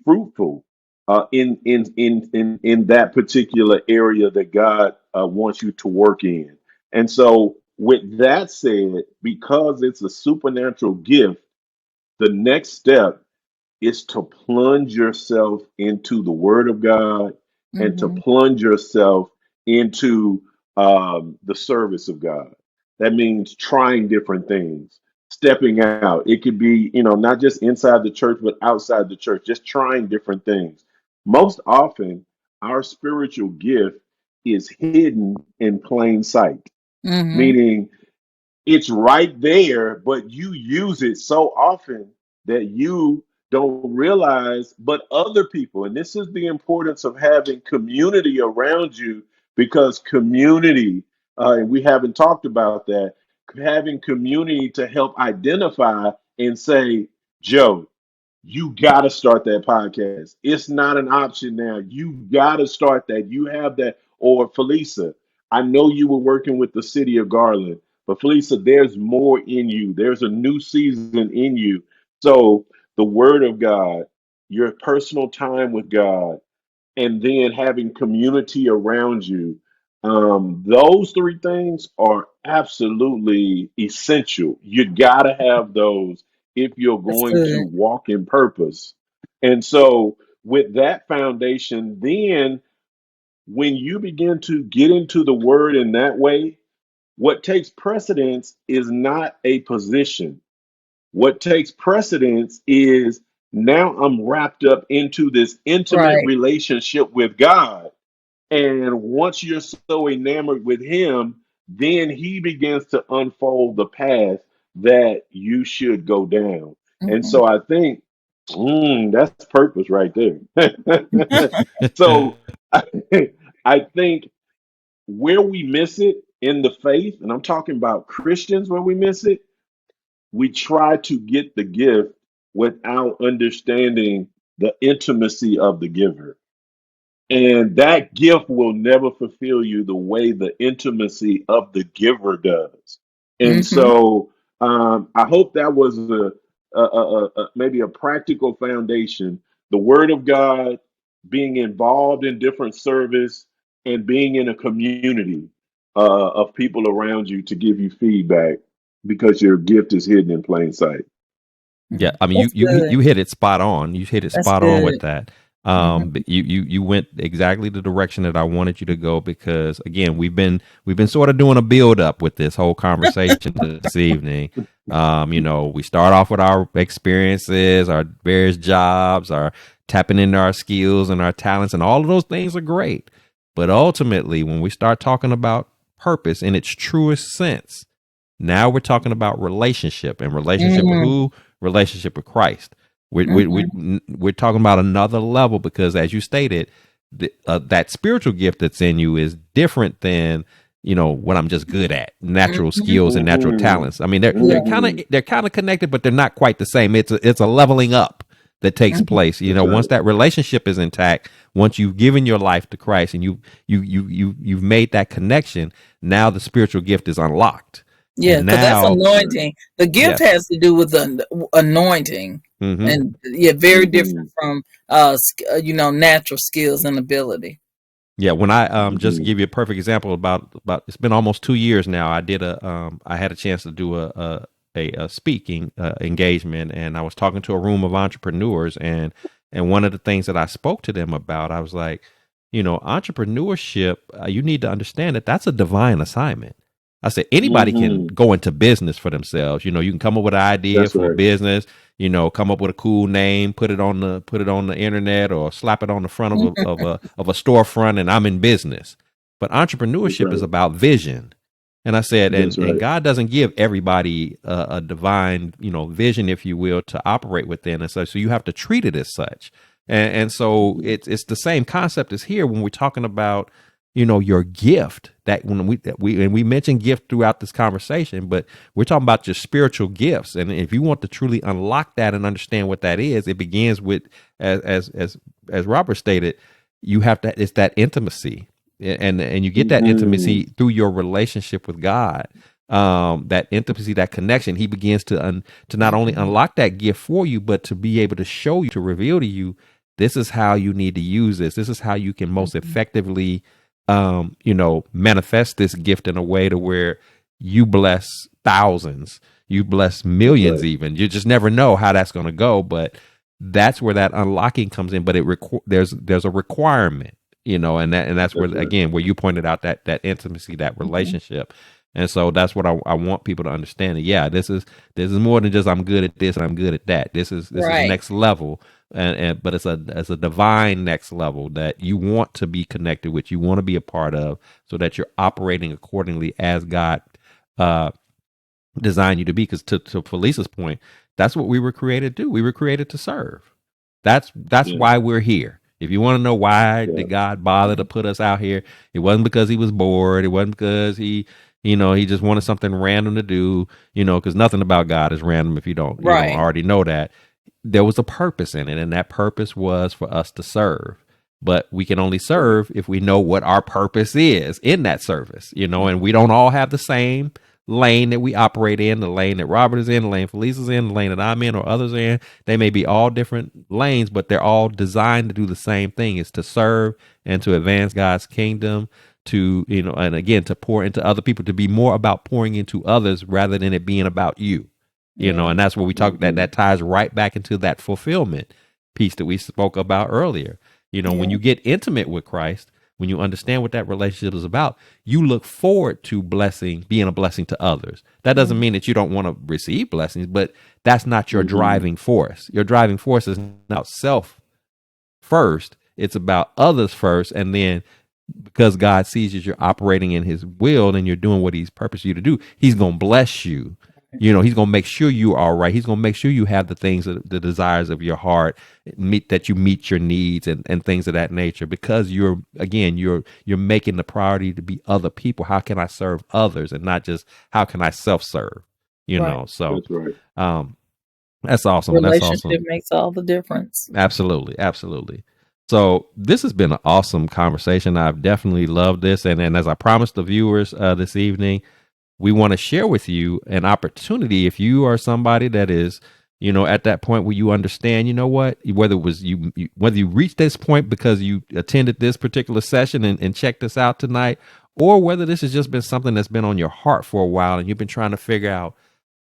C: fruitful in that particular area that God wants you to work in. And so, with that said, because it's a supernatural gift, the next step is to plunge yourself into the Word of God and to
B: Mm-hmm.
C: plunge yourself into the service of God. That means trying different things, stepping out. It could be, not just inside the church, but outside the church, just trying different things. Most often, our spiritual gift is hidden in plain sight,
B: Mm-hmm.
C: meaning it's right there, but you use it so often that you don't realize, but other people, and this is the importance of having community around you, because community, and we haven't talked about that, having community to help identify and say, Joe, you got to start that podcast. It's not an option now. You got to start that. You have that. Or Felisa, I know you were working with the city of Garland, but Felisa, there's more in you. There's a new season in you. So the word of God, your personal time with God, and then having community around you. Those three things are absolutely essential. You got to have those if you're
B: That's
C: going to
B: good.
C: walk in purpose. And so, with that foundation, then when you begin to get into the word in that way, what takes precedence is not a position. What takes precedence is, now I'm wrapped up into this intimate
B: Right.
C: relationship with God. And once you're so enamored with Him, then He begins to unfold the path that you should go down. And
B: Mm-hmm.
C: so I think that's purpose right there. So I, I think where we miss it in the faith, and I'm talking about Christians where we miss it, we try to get the gift without understanding the intimacy of the giver. And that gift will never fulfill you the way the intimacy of the giver does. And
B: Mm-hmm.
C: so I hope that was maybe a practical foundation. The Word of God, being involved in different service, and being in a community of people around you to give you feedback, because your gift is hidden in plain sight.
A: yeah, I mean,
B: That's good.
A: you hit it spot on. You hit it
B: That's
A: spot on with
B: good.
A: that.
B: Mm-hmm.
A: But you went exactly the direction that I wanted you to go, because again, we've been sort of doing a build up with this whole conversation this evening. We start off with our experiences, our various jobs, our tapping into our skills and our talents, and all of those things are great. But ultimately, when we start talking about purpose in its truest sense, now we're talking about relationship, and relationship with
B: Mm-hmm.
A: who? Relationship with Christ.
B: Mm-hmm.
A: We're talking about another level, because, as you stated, that spiritual gift that's in you is different than what I'm just good at, natural
B: Mm-hmm.
A: skills and natural
C: Hmm.
A: talents. I mean, they're
B: Yeah.
A: kind of
C: Hmm.
A: they're kind of connected, but they're not quite the same. It's a leveling up that takes
B: Mm-hmm.
A: place.
C: That's
A: Once
C: right.
A: that relationship is intact, once you've given your life to Christ and you've made that connection, now the spiritual gift is unlocked,
B: Yeah,
A: and
B: because that's
A: now
C: That's right.
B: anointing. The gift
A: yes.
B: has to do with the anointing,
A: Hmm.
B: and yeah, very different
C: Hmm.
B: from natural skills and ability.
A: Yeah, when I just to
C: Mhm.
A: give you a perfect example about it's been almost 2 years now. I had a chance to do a speaking engagement, and I was talking to a room of entrepreneurs, and one of the things that I spoke to them about, I was like, entrepreneurship, you need to understand that that's a divine assignment. I said anybody can
C: Mhm.
A: go into business for themselves. You can come up with an idea
C: That's
A: for a
C: right.
A: business, come up with a cool name, put it on the internet, or slap it on the front of a storefront, and I'm in business. But
C: That's
A: entrepreneurship is
C: right.
A: about vision. And I said,
C: That's
A: and
C: right.
A: God doesn't give everybody a divine, vision, if you will, to operate within. And so you have to treat it as such. And so
C: Mhm.
A: it's the same concept as here when we're talking about, your gift. That when we mentioned gift throughout this conversation, but we're talking about your spiritual gifts. And if you want to truly unlock that and understand what that is, it begins with, as Robert stated, it's that intimacy, and you get that
C: Mhm.
A: intimacy through your relationship with God. That intimacy, that connection, he begins to not only unlock that gift for you, but to be able to show you, to reveal to you, this is how you need to use this. This is how you can most effectively, manifest this gift in a way to where you bless thousands, you bless
C: That's
A: millions,
C: right.
A: even. You just never know how that's going to go, but that's where that unlocking comes in. But there's a requirement, and that's where,
C: That's right.
A: again, where you pointed out that intimacy, that relationship. And so that's what I want people to understand. That, yeah, this is more than just I'm good at this and I'm good at that. This is
B: Right.
A: next level, and but it's a divine next level that you want to be connected with, you want to be a part of, so that you're operating accordingly as God uh, designed you to be. Because to Felisa's point, that's what we were created to do. We were created to serve. That's
C: Yeah.
A: why we're here. If you want to know why
C: Yeah.
A: did God bother to put us out here, it wasn't because he was bored. It wasn't because he just wanted something random to do. Because nothing about God is random if you don't
B: Right.
A: already know that. There was a purpose in it, and that purpose was for us to serve. But we can only
C: Right.
A: serve if we know what our purpose is in that service, and we don't all have the same lane that we operate in, the lane that Robert is in, the lane Felisa's in, the lane that I'm in, or others are in. They may be all different lanes, but they're all designed to do the same thing: is to serve and to advance God's kingdom, to, and again, to pour into other people, to be more about pouring into others rather than it being about you.
B: Yeah.
A: And that's what we talk, that
C: Mhm.
A: ties right back into that fulfillment piece that we spoke about earlier. When
B: Yeah.
A: you get intimate with Christ, when you understand what that relationship is about, you look forward to being a blessing to others. That doesn't
B: Mhm.
A: mean that you don't want to receive blessings, but that's not your
C: Mhm.
A: driving force. Your driving force is not self first. It's about others first. And then, because God sees that you're operating in his will and you're doing what he's purposed you to do, he's going to bless you. He's going to make sure you are right. He's going to make sure you have the things, the desires of your heart, that you meet your needs, and things of that nature, because you're making the priority to be other people. How can I serve others, and not just how can I self-serve,
B: Right.
A: so
C: That's right.
A: um that's awesome. That's
B: Relationship
A: awesome.
B: makes all the difference.
A: Absolutely, absolutely. So this has been an awesome conversation. I've definitely loved this, and as I promised the viewers this evening, we want to share with you an opportunity. If you are somebody that is, at that point where you understand, what, whether it was whether you reached this point because you attended this particular session and checked us out tonight, or whether this has just been something that's been on your heart for a while and you've been trying to figure out,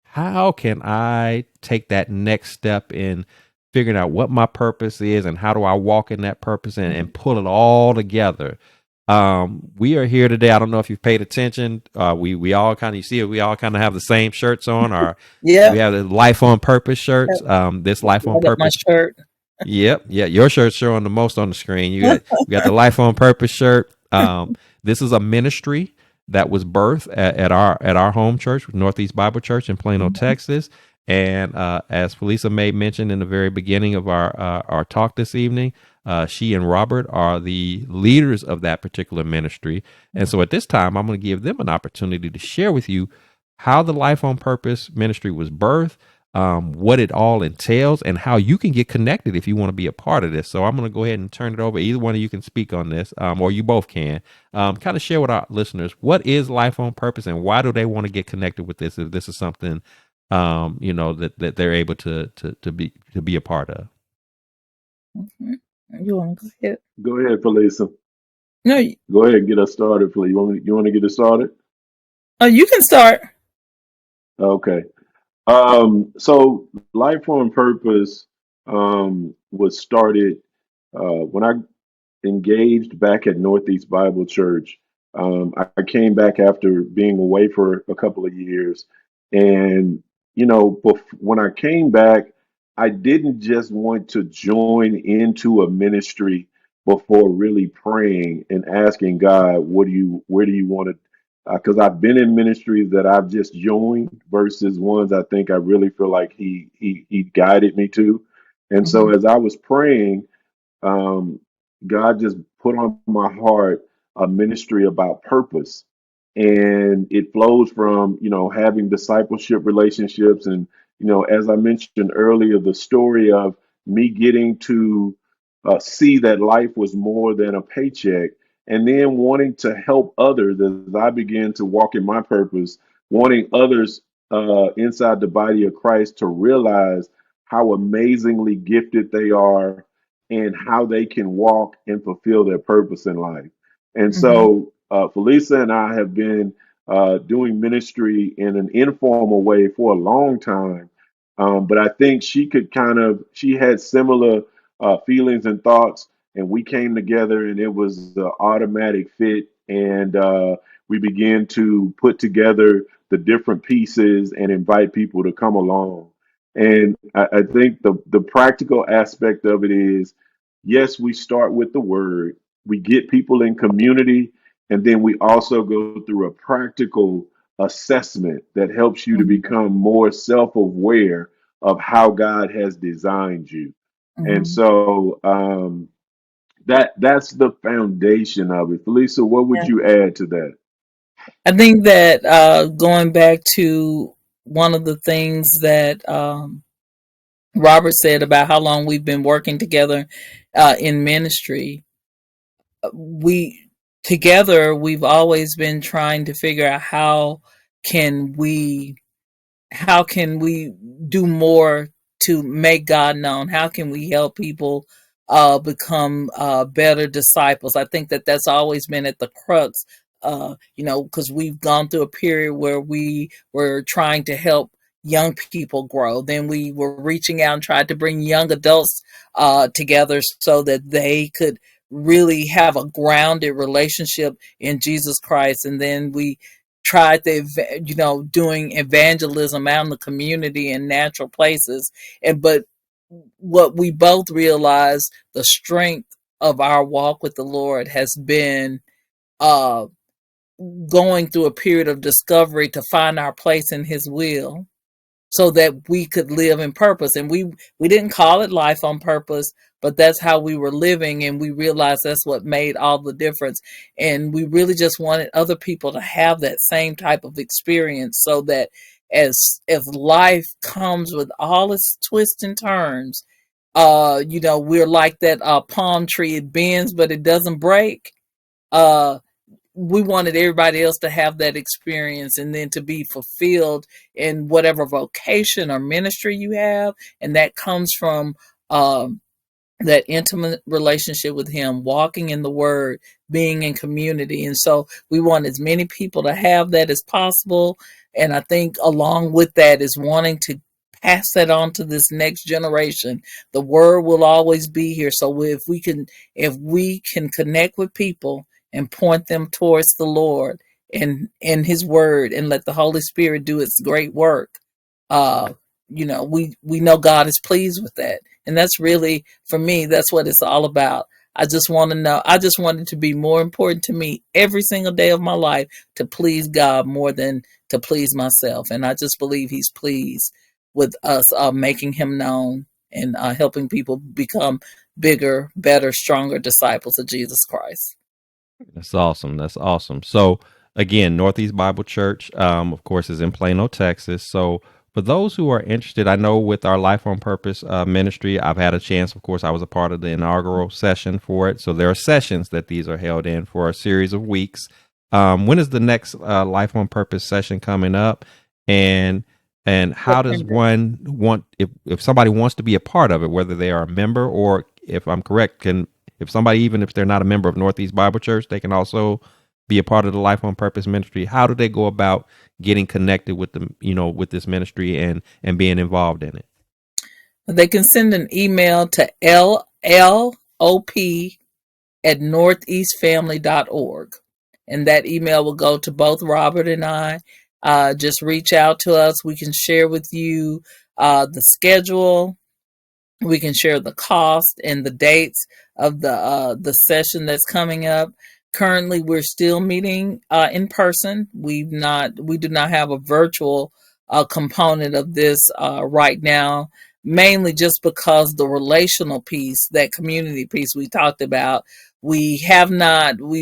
A: how can I take that next step in figuring out what my purpose is, and how do I walk in that purpose, and pull it all together. We are here today. I don't know if you've paid attention. We all kind of, you see it, we all kind of have the same shirts on. We
B: Yep.
A: have the Life on Purpose shirts.
B: Yep.
A: This Life on
B: Light up my
A: Purpose.
B: shirt.
A: Yep. Yeah. Your shirt's showing the most on the screen. We got the Life on Purpose shirt. This is a ministry that was birthed at our home church, Northeast Bible Church in Plano, Texas. And as Felisa made mention in the very beginning of our talk this evening, she and Robert are the leaders of that particular ministry. And so at this time, I'm going to give them an opportunity to share with you how the Life on Purpose ministry was birthed, what it all entails, and how you can get connected if you want to be a part of this. So I'm going to go ahead and turn it over. Either one of you can speak on this, or you both can. Kind of share with our listeners, what is Life on Purpose, and why do they want to get connected with this, if this is something that they're able to be a part of.
B: Mhm. You want to go ahead?
C: Go ahead, Felisa.
B: No,
C: Go ahead and get us started, please. You want to get us started?
B: you can start.
C: Okay. So Life on Purpose was started when I engaged back at Northeast Bible Church. I came back after being away for a couple of years. And, when I came back, I didn't just want to join into a ministry before really praying and asking God, where do you want to? Because I've been in ministries that I've just joined versus ones I think I really feel like he guided me to. And so
B: Hmm.
C: as I was praying, um, God just put on my heart a ministry about purpose. And it flows from, having discipleship relationships. And, as I mentioned earlier, the story of me getting to see that life was more than a paycheck and then wanting to help others as I began to walk in my purpose, wanting others inside the body of Christ to realize how amazingly gifted they are and how they can walk and fulfill their purpose in life. And
B: Hmm.
C: so, Felisa and I have been doing ministry in an informal way for a long time. But I think she had similar feelings and thoughts, and we came together, and it was the automatic fit. And we began to put together the different pieces and invite people to come along. And I think the practical aspect of it is, yes, we start with the word, we get people in community, and then we also go through a practical assessment that helps you to
B: Hmm.
C: become more self-aware of how God has designed you. And
B: Hmm.
C: so that's the foundation of it. Felisa, what would
B: Yeah.
C: you add to that?
B: I think that going back to one of the things that Robert said about how long we've been working together in ministry, we together we've always been trying to figure out can we how can we do more to make God known? How can we help people become better disciples? I think that that's always been at the crux, because we've gone through a period where we were trying to help young people grow. Then we were reaching out and tried to bring young adults together so that they could really have a grounded relationship in Jesus Christ. And then we tried doing evangelism out in the community in natural places, but what we both realized, the strength of our walk with the Lord has been uh going through a period of discovery to find our place in his will so that we could live in purpose. And we didn't call it life on purpose, but that's how we were living, and we realized that's what made all the difference. And we really just wanted other people to have that same type of experience, so that as life comes with all its twists and turns, we're like that palm tree. It bends but it doesn't break. uh we wanted everybody else to have that experience and then to be fulfilled in whatever vocation or ministry you have. And that comes from um, that intimate relationship with him, walking in the word, being in community. And so we want as many people to have that as possible. And I think along with that is wanting to pass that on to this next generation. The word will always be here. So if we can connect with people and point them towards the Lord and his word, and let the Holy Spirit do its great work, uh, we know God is pleased with that. And that's really, for me, that's what it's all about. I just want to know, I just want it to be more important to me every single day of my life to please God more than to please myself. And I just believe he's pleased with us making him known and helping people become bigger, better, stronger disciples of Jesus Christ.
A: That's awesome. That's awesome. So again, Northeast Bible Church, of course, is in Plano, Texas. So for those who are interested, I know with our Life on Purpose ministry, I've had a chance. Of course, I was a part of the inaugural session for it. So there are sessions that these are held in for a series of weeks. When is the next Life on Purpose session coming up? And how does
B: September.
A: one want, if somebody wants to be a part of it, whether they are a member or, if I'm correct, can if somebody, even if they're not a member of Northeast Bible Church, they can also be a part of the Life on Purpose ministry. How do they go about getting connected with the, with this ministry and being involved in it?
B: They can send an email to llop@northeastfamily.org. And that email will go to both Robert and I. Just reach out to us. We can share with you the schedule. We can share the cost and the dates of the session that's coming up. Currently, we're still meeting in person. We do not have a virtual component of this right now, mainly just because the relational piece, that community piece we talked about, we've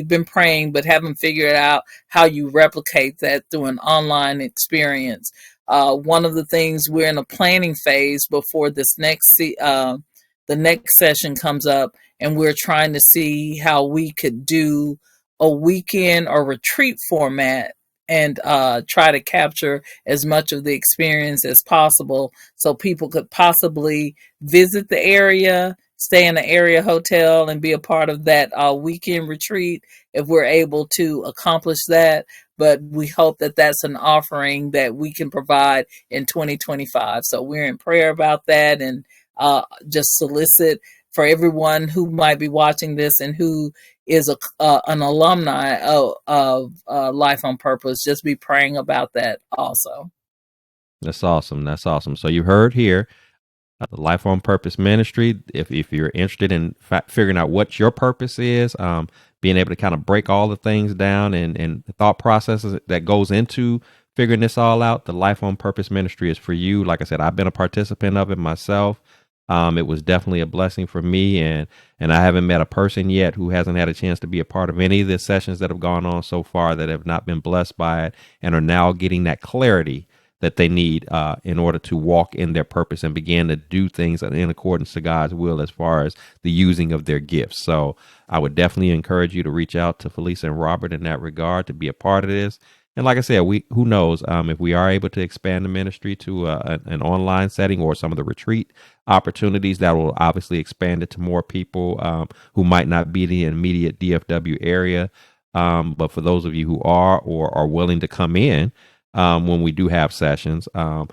B: been praying, but haven't figured out how you replicate that through an online experience. One of the things, we're in a planning phase before this the next session comes up, and we're trying to see how we could do a weekend or retreat format and try to capture as much of the experience as possible, so people could possibly visit the area, stay in an area hotel, and be a part of that weekend retreat if we're able to accomplish that. But we hope that that's an offering that we can provide in 2025. So we're in prayer about that, and just solicit for everyone who might be watching this and who is an alumni of Life on Purpose. Just be praying about that also.
A: That's awesome. That's awesome. So you heard here, the Life on Purpose ministry. If you're interested in figuring out what your purpose is, being able to kind of break all the things down and the thought processes that goes into figuring this all out, the Life on Purpose ministry is for you. Like I said, I've been a participant of it myself. It was definitely a blessing for me, and I haven't met a person yet who hasn't had a chance to be a part of any of the sessions that have gone on so far that have not been blessed by it and are now getting that clarity that they need in order to walk in their purpose and begin to do things in accordance to God's will as far as the using of their gifts. So I would definitely encourage you to reach out to Felisa and Robert in that regard to be a part of this. And like I said, who knows if we are able to expand the ministry to an online setting or some of the retreat opportunities, that will obviously expand it to more people who might not be in the immediate DFW area. But for those of you who are or are willing to come in when we do have sessions, by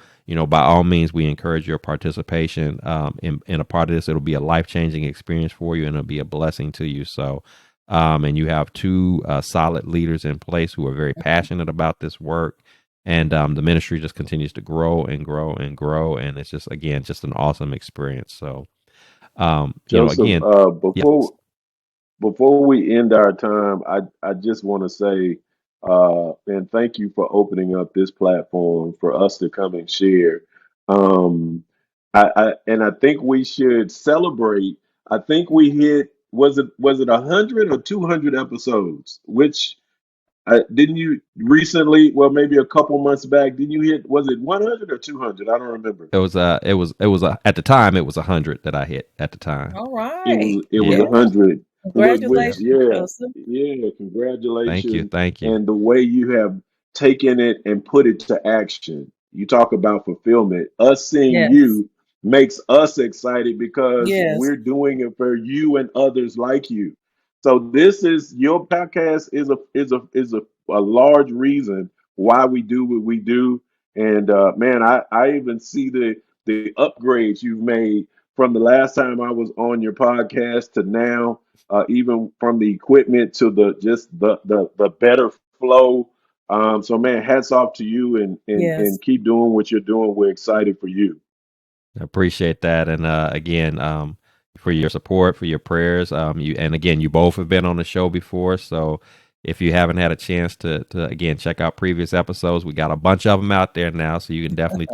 A: all means, we encourage your participation in a part of this. It'll be a life-changing experience for you, and it'll be a blessing to you. So. And you have two solid leaders in place who are very passionate about this work. And the ministry just continues to grow and grow and grow. And it's just an awesome experience. So,
C: Joseph,
A: again,
C: before we end our time, I just want to say, and thank you for opening up this platform for us to come and share. I think we should celebrate. I think we hit, was it 100 or 200 episodes? Which didn't you recently? Well, maybe a couple months back. Didn't you hit? Was it 100 or 200? I don't remember.
A: it was at the time it was 100 that I hit at the time.
B: All
C: It
B: right.
C: was
A: Yeah.
C: 100.
B: Congratulations, Joseph.
C: Congratulations.
A: Thank you.
C: And the way you have taken it and put it to action. You talk about fulfillment. Us seeing
B: Yes.
C: you makes us excited because
B: Yes.
C: we're doing it for you and others like you. So this is your podcast is a large reason why we do what we do. And man, I even see the upgrades you've made from the last time I was on your podcast to now, even from the equipment to the better flow. So man, hats off to you
B: Yes.
C: and keep doing what you're doing. We're excited for you.
A: I appreciate that. And again, for your support, for your prayers. You both have been on the show before. So if you haven't had a chance to again check out previous episodes, we got a bunch of them out there now. So you can definitely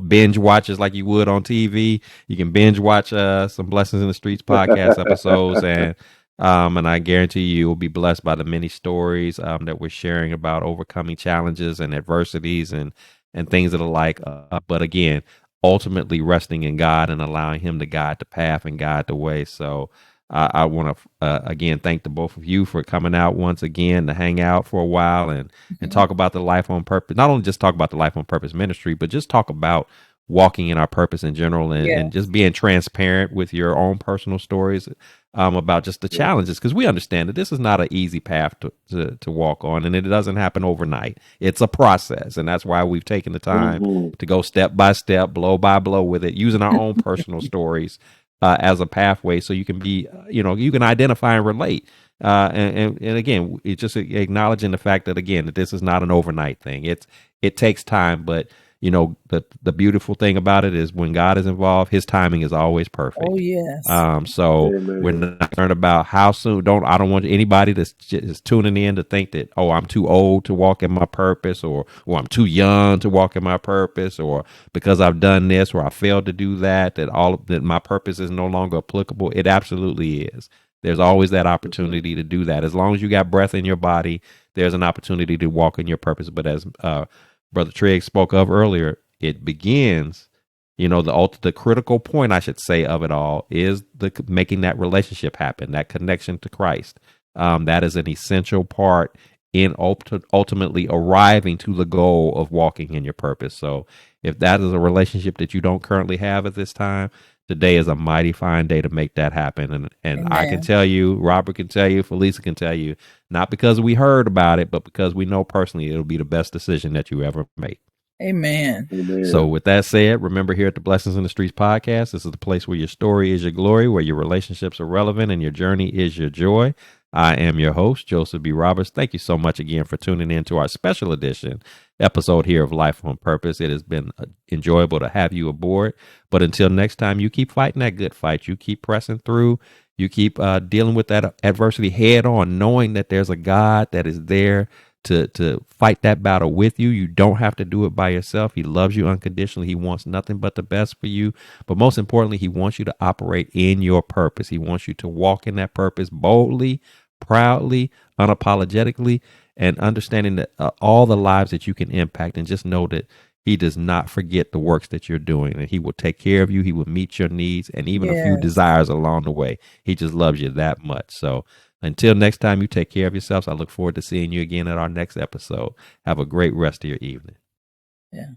A: binge watch us like you would on TV. You can binge watch some Blessings in the Streets podcast episodes, and I guarantee you will be blessed by the many stories that we're sharing about overcoming challenges and adversities and things that are like. But again, ultimately resting in God and allowing Him to guide the path and guide the way. So I want to again thank the both of you for coming out once again to hang out for a while and talk about the Life on Purpose. Not only just talk about the Life on Purpose ministry, but just talk about walking in our purpose in general,
B: Yeah.
A: and just being transparent with your own personal stories about just the challenges, because we understand that this is not an easy path to walk on, and it doesn't happen overnight. It's a process, and that's why we've taken the time to go step by step, blow by blow with it, using our own personal stories as a pathway, so you can be, you can identify and relate. And again, it's just acknowledging the fact that, again, that this is not an overnight thing. It takes time, but the beautiful thing about it is when God is involved, His timing is always perfect.
B: Oh, yes.
A: So we're not concerned about how soon. I don't want anybody that's just tuning in to think that, oh, I'm too old to walk in my purpose, or I'm too young to walk in my purpose, or because I've done this or I failed to do that that my purpose is no longer applicable. It absolutely is. There's always that opportunity to do that. As long as you got breath in your body, there's an opportunity to walk in your purpose. But as Brother Triggs spoke of earlier, it begins, the critical point, I should say, of it all is making that relationship happen, that connection to Christ. That is an essential part in ultimately arriving to the goal of walking in your purpose. So if that is a relationship that you don't currently have at this time, today is a mighty fine day to make that happen. And I can tell you, Robert can tell you, Felisa can tell you, not because we heard about it, but because we know personally it'll be the best decision that you ever make.
B: Amen.
A: So with that said, remember, here at the Blessings in the Streets podcast, this is the place where your story is your glory, where your relationships are relevant, and your journey is your joy. I am your host, Joseph B. Roberts. Thank you so much again for tuning in to our special edition episode here of Life on Purpose. It has been enjoyable to have you aboard. But until next time, you keep fighting that good fight. You keep pressing through. You keep dealing with that adversity head on, knowing that there's a God that is there to fight that battle with you. You don't have to do it by yourself. He loves you unconditionally. He wants nothing but the best for you. But most importantly, He wants you to operate in your purpose. He wants you to walk in that purpose boldly, proudly, unapologetically, and understanding that all the lives that you can impact. And just know that He does not forget the works that you're doing, and He will take care of you. He will meet your needs and even a few desires along the way. He just loves you that much. So until next time, you take care of yourselves. I look forward to seeing you again at our next episode. Have a great rest of your evening.
B: Yeah.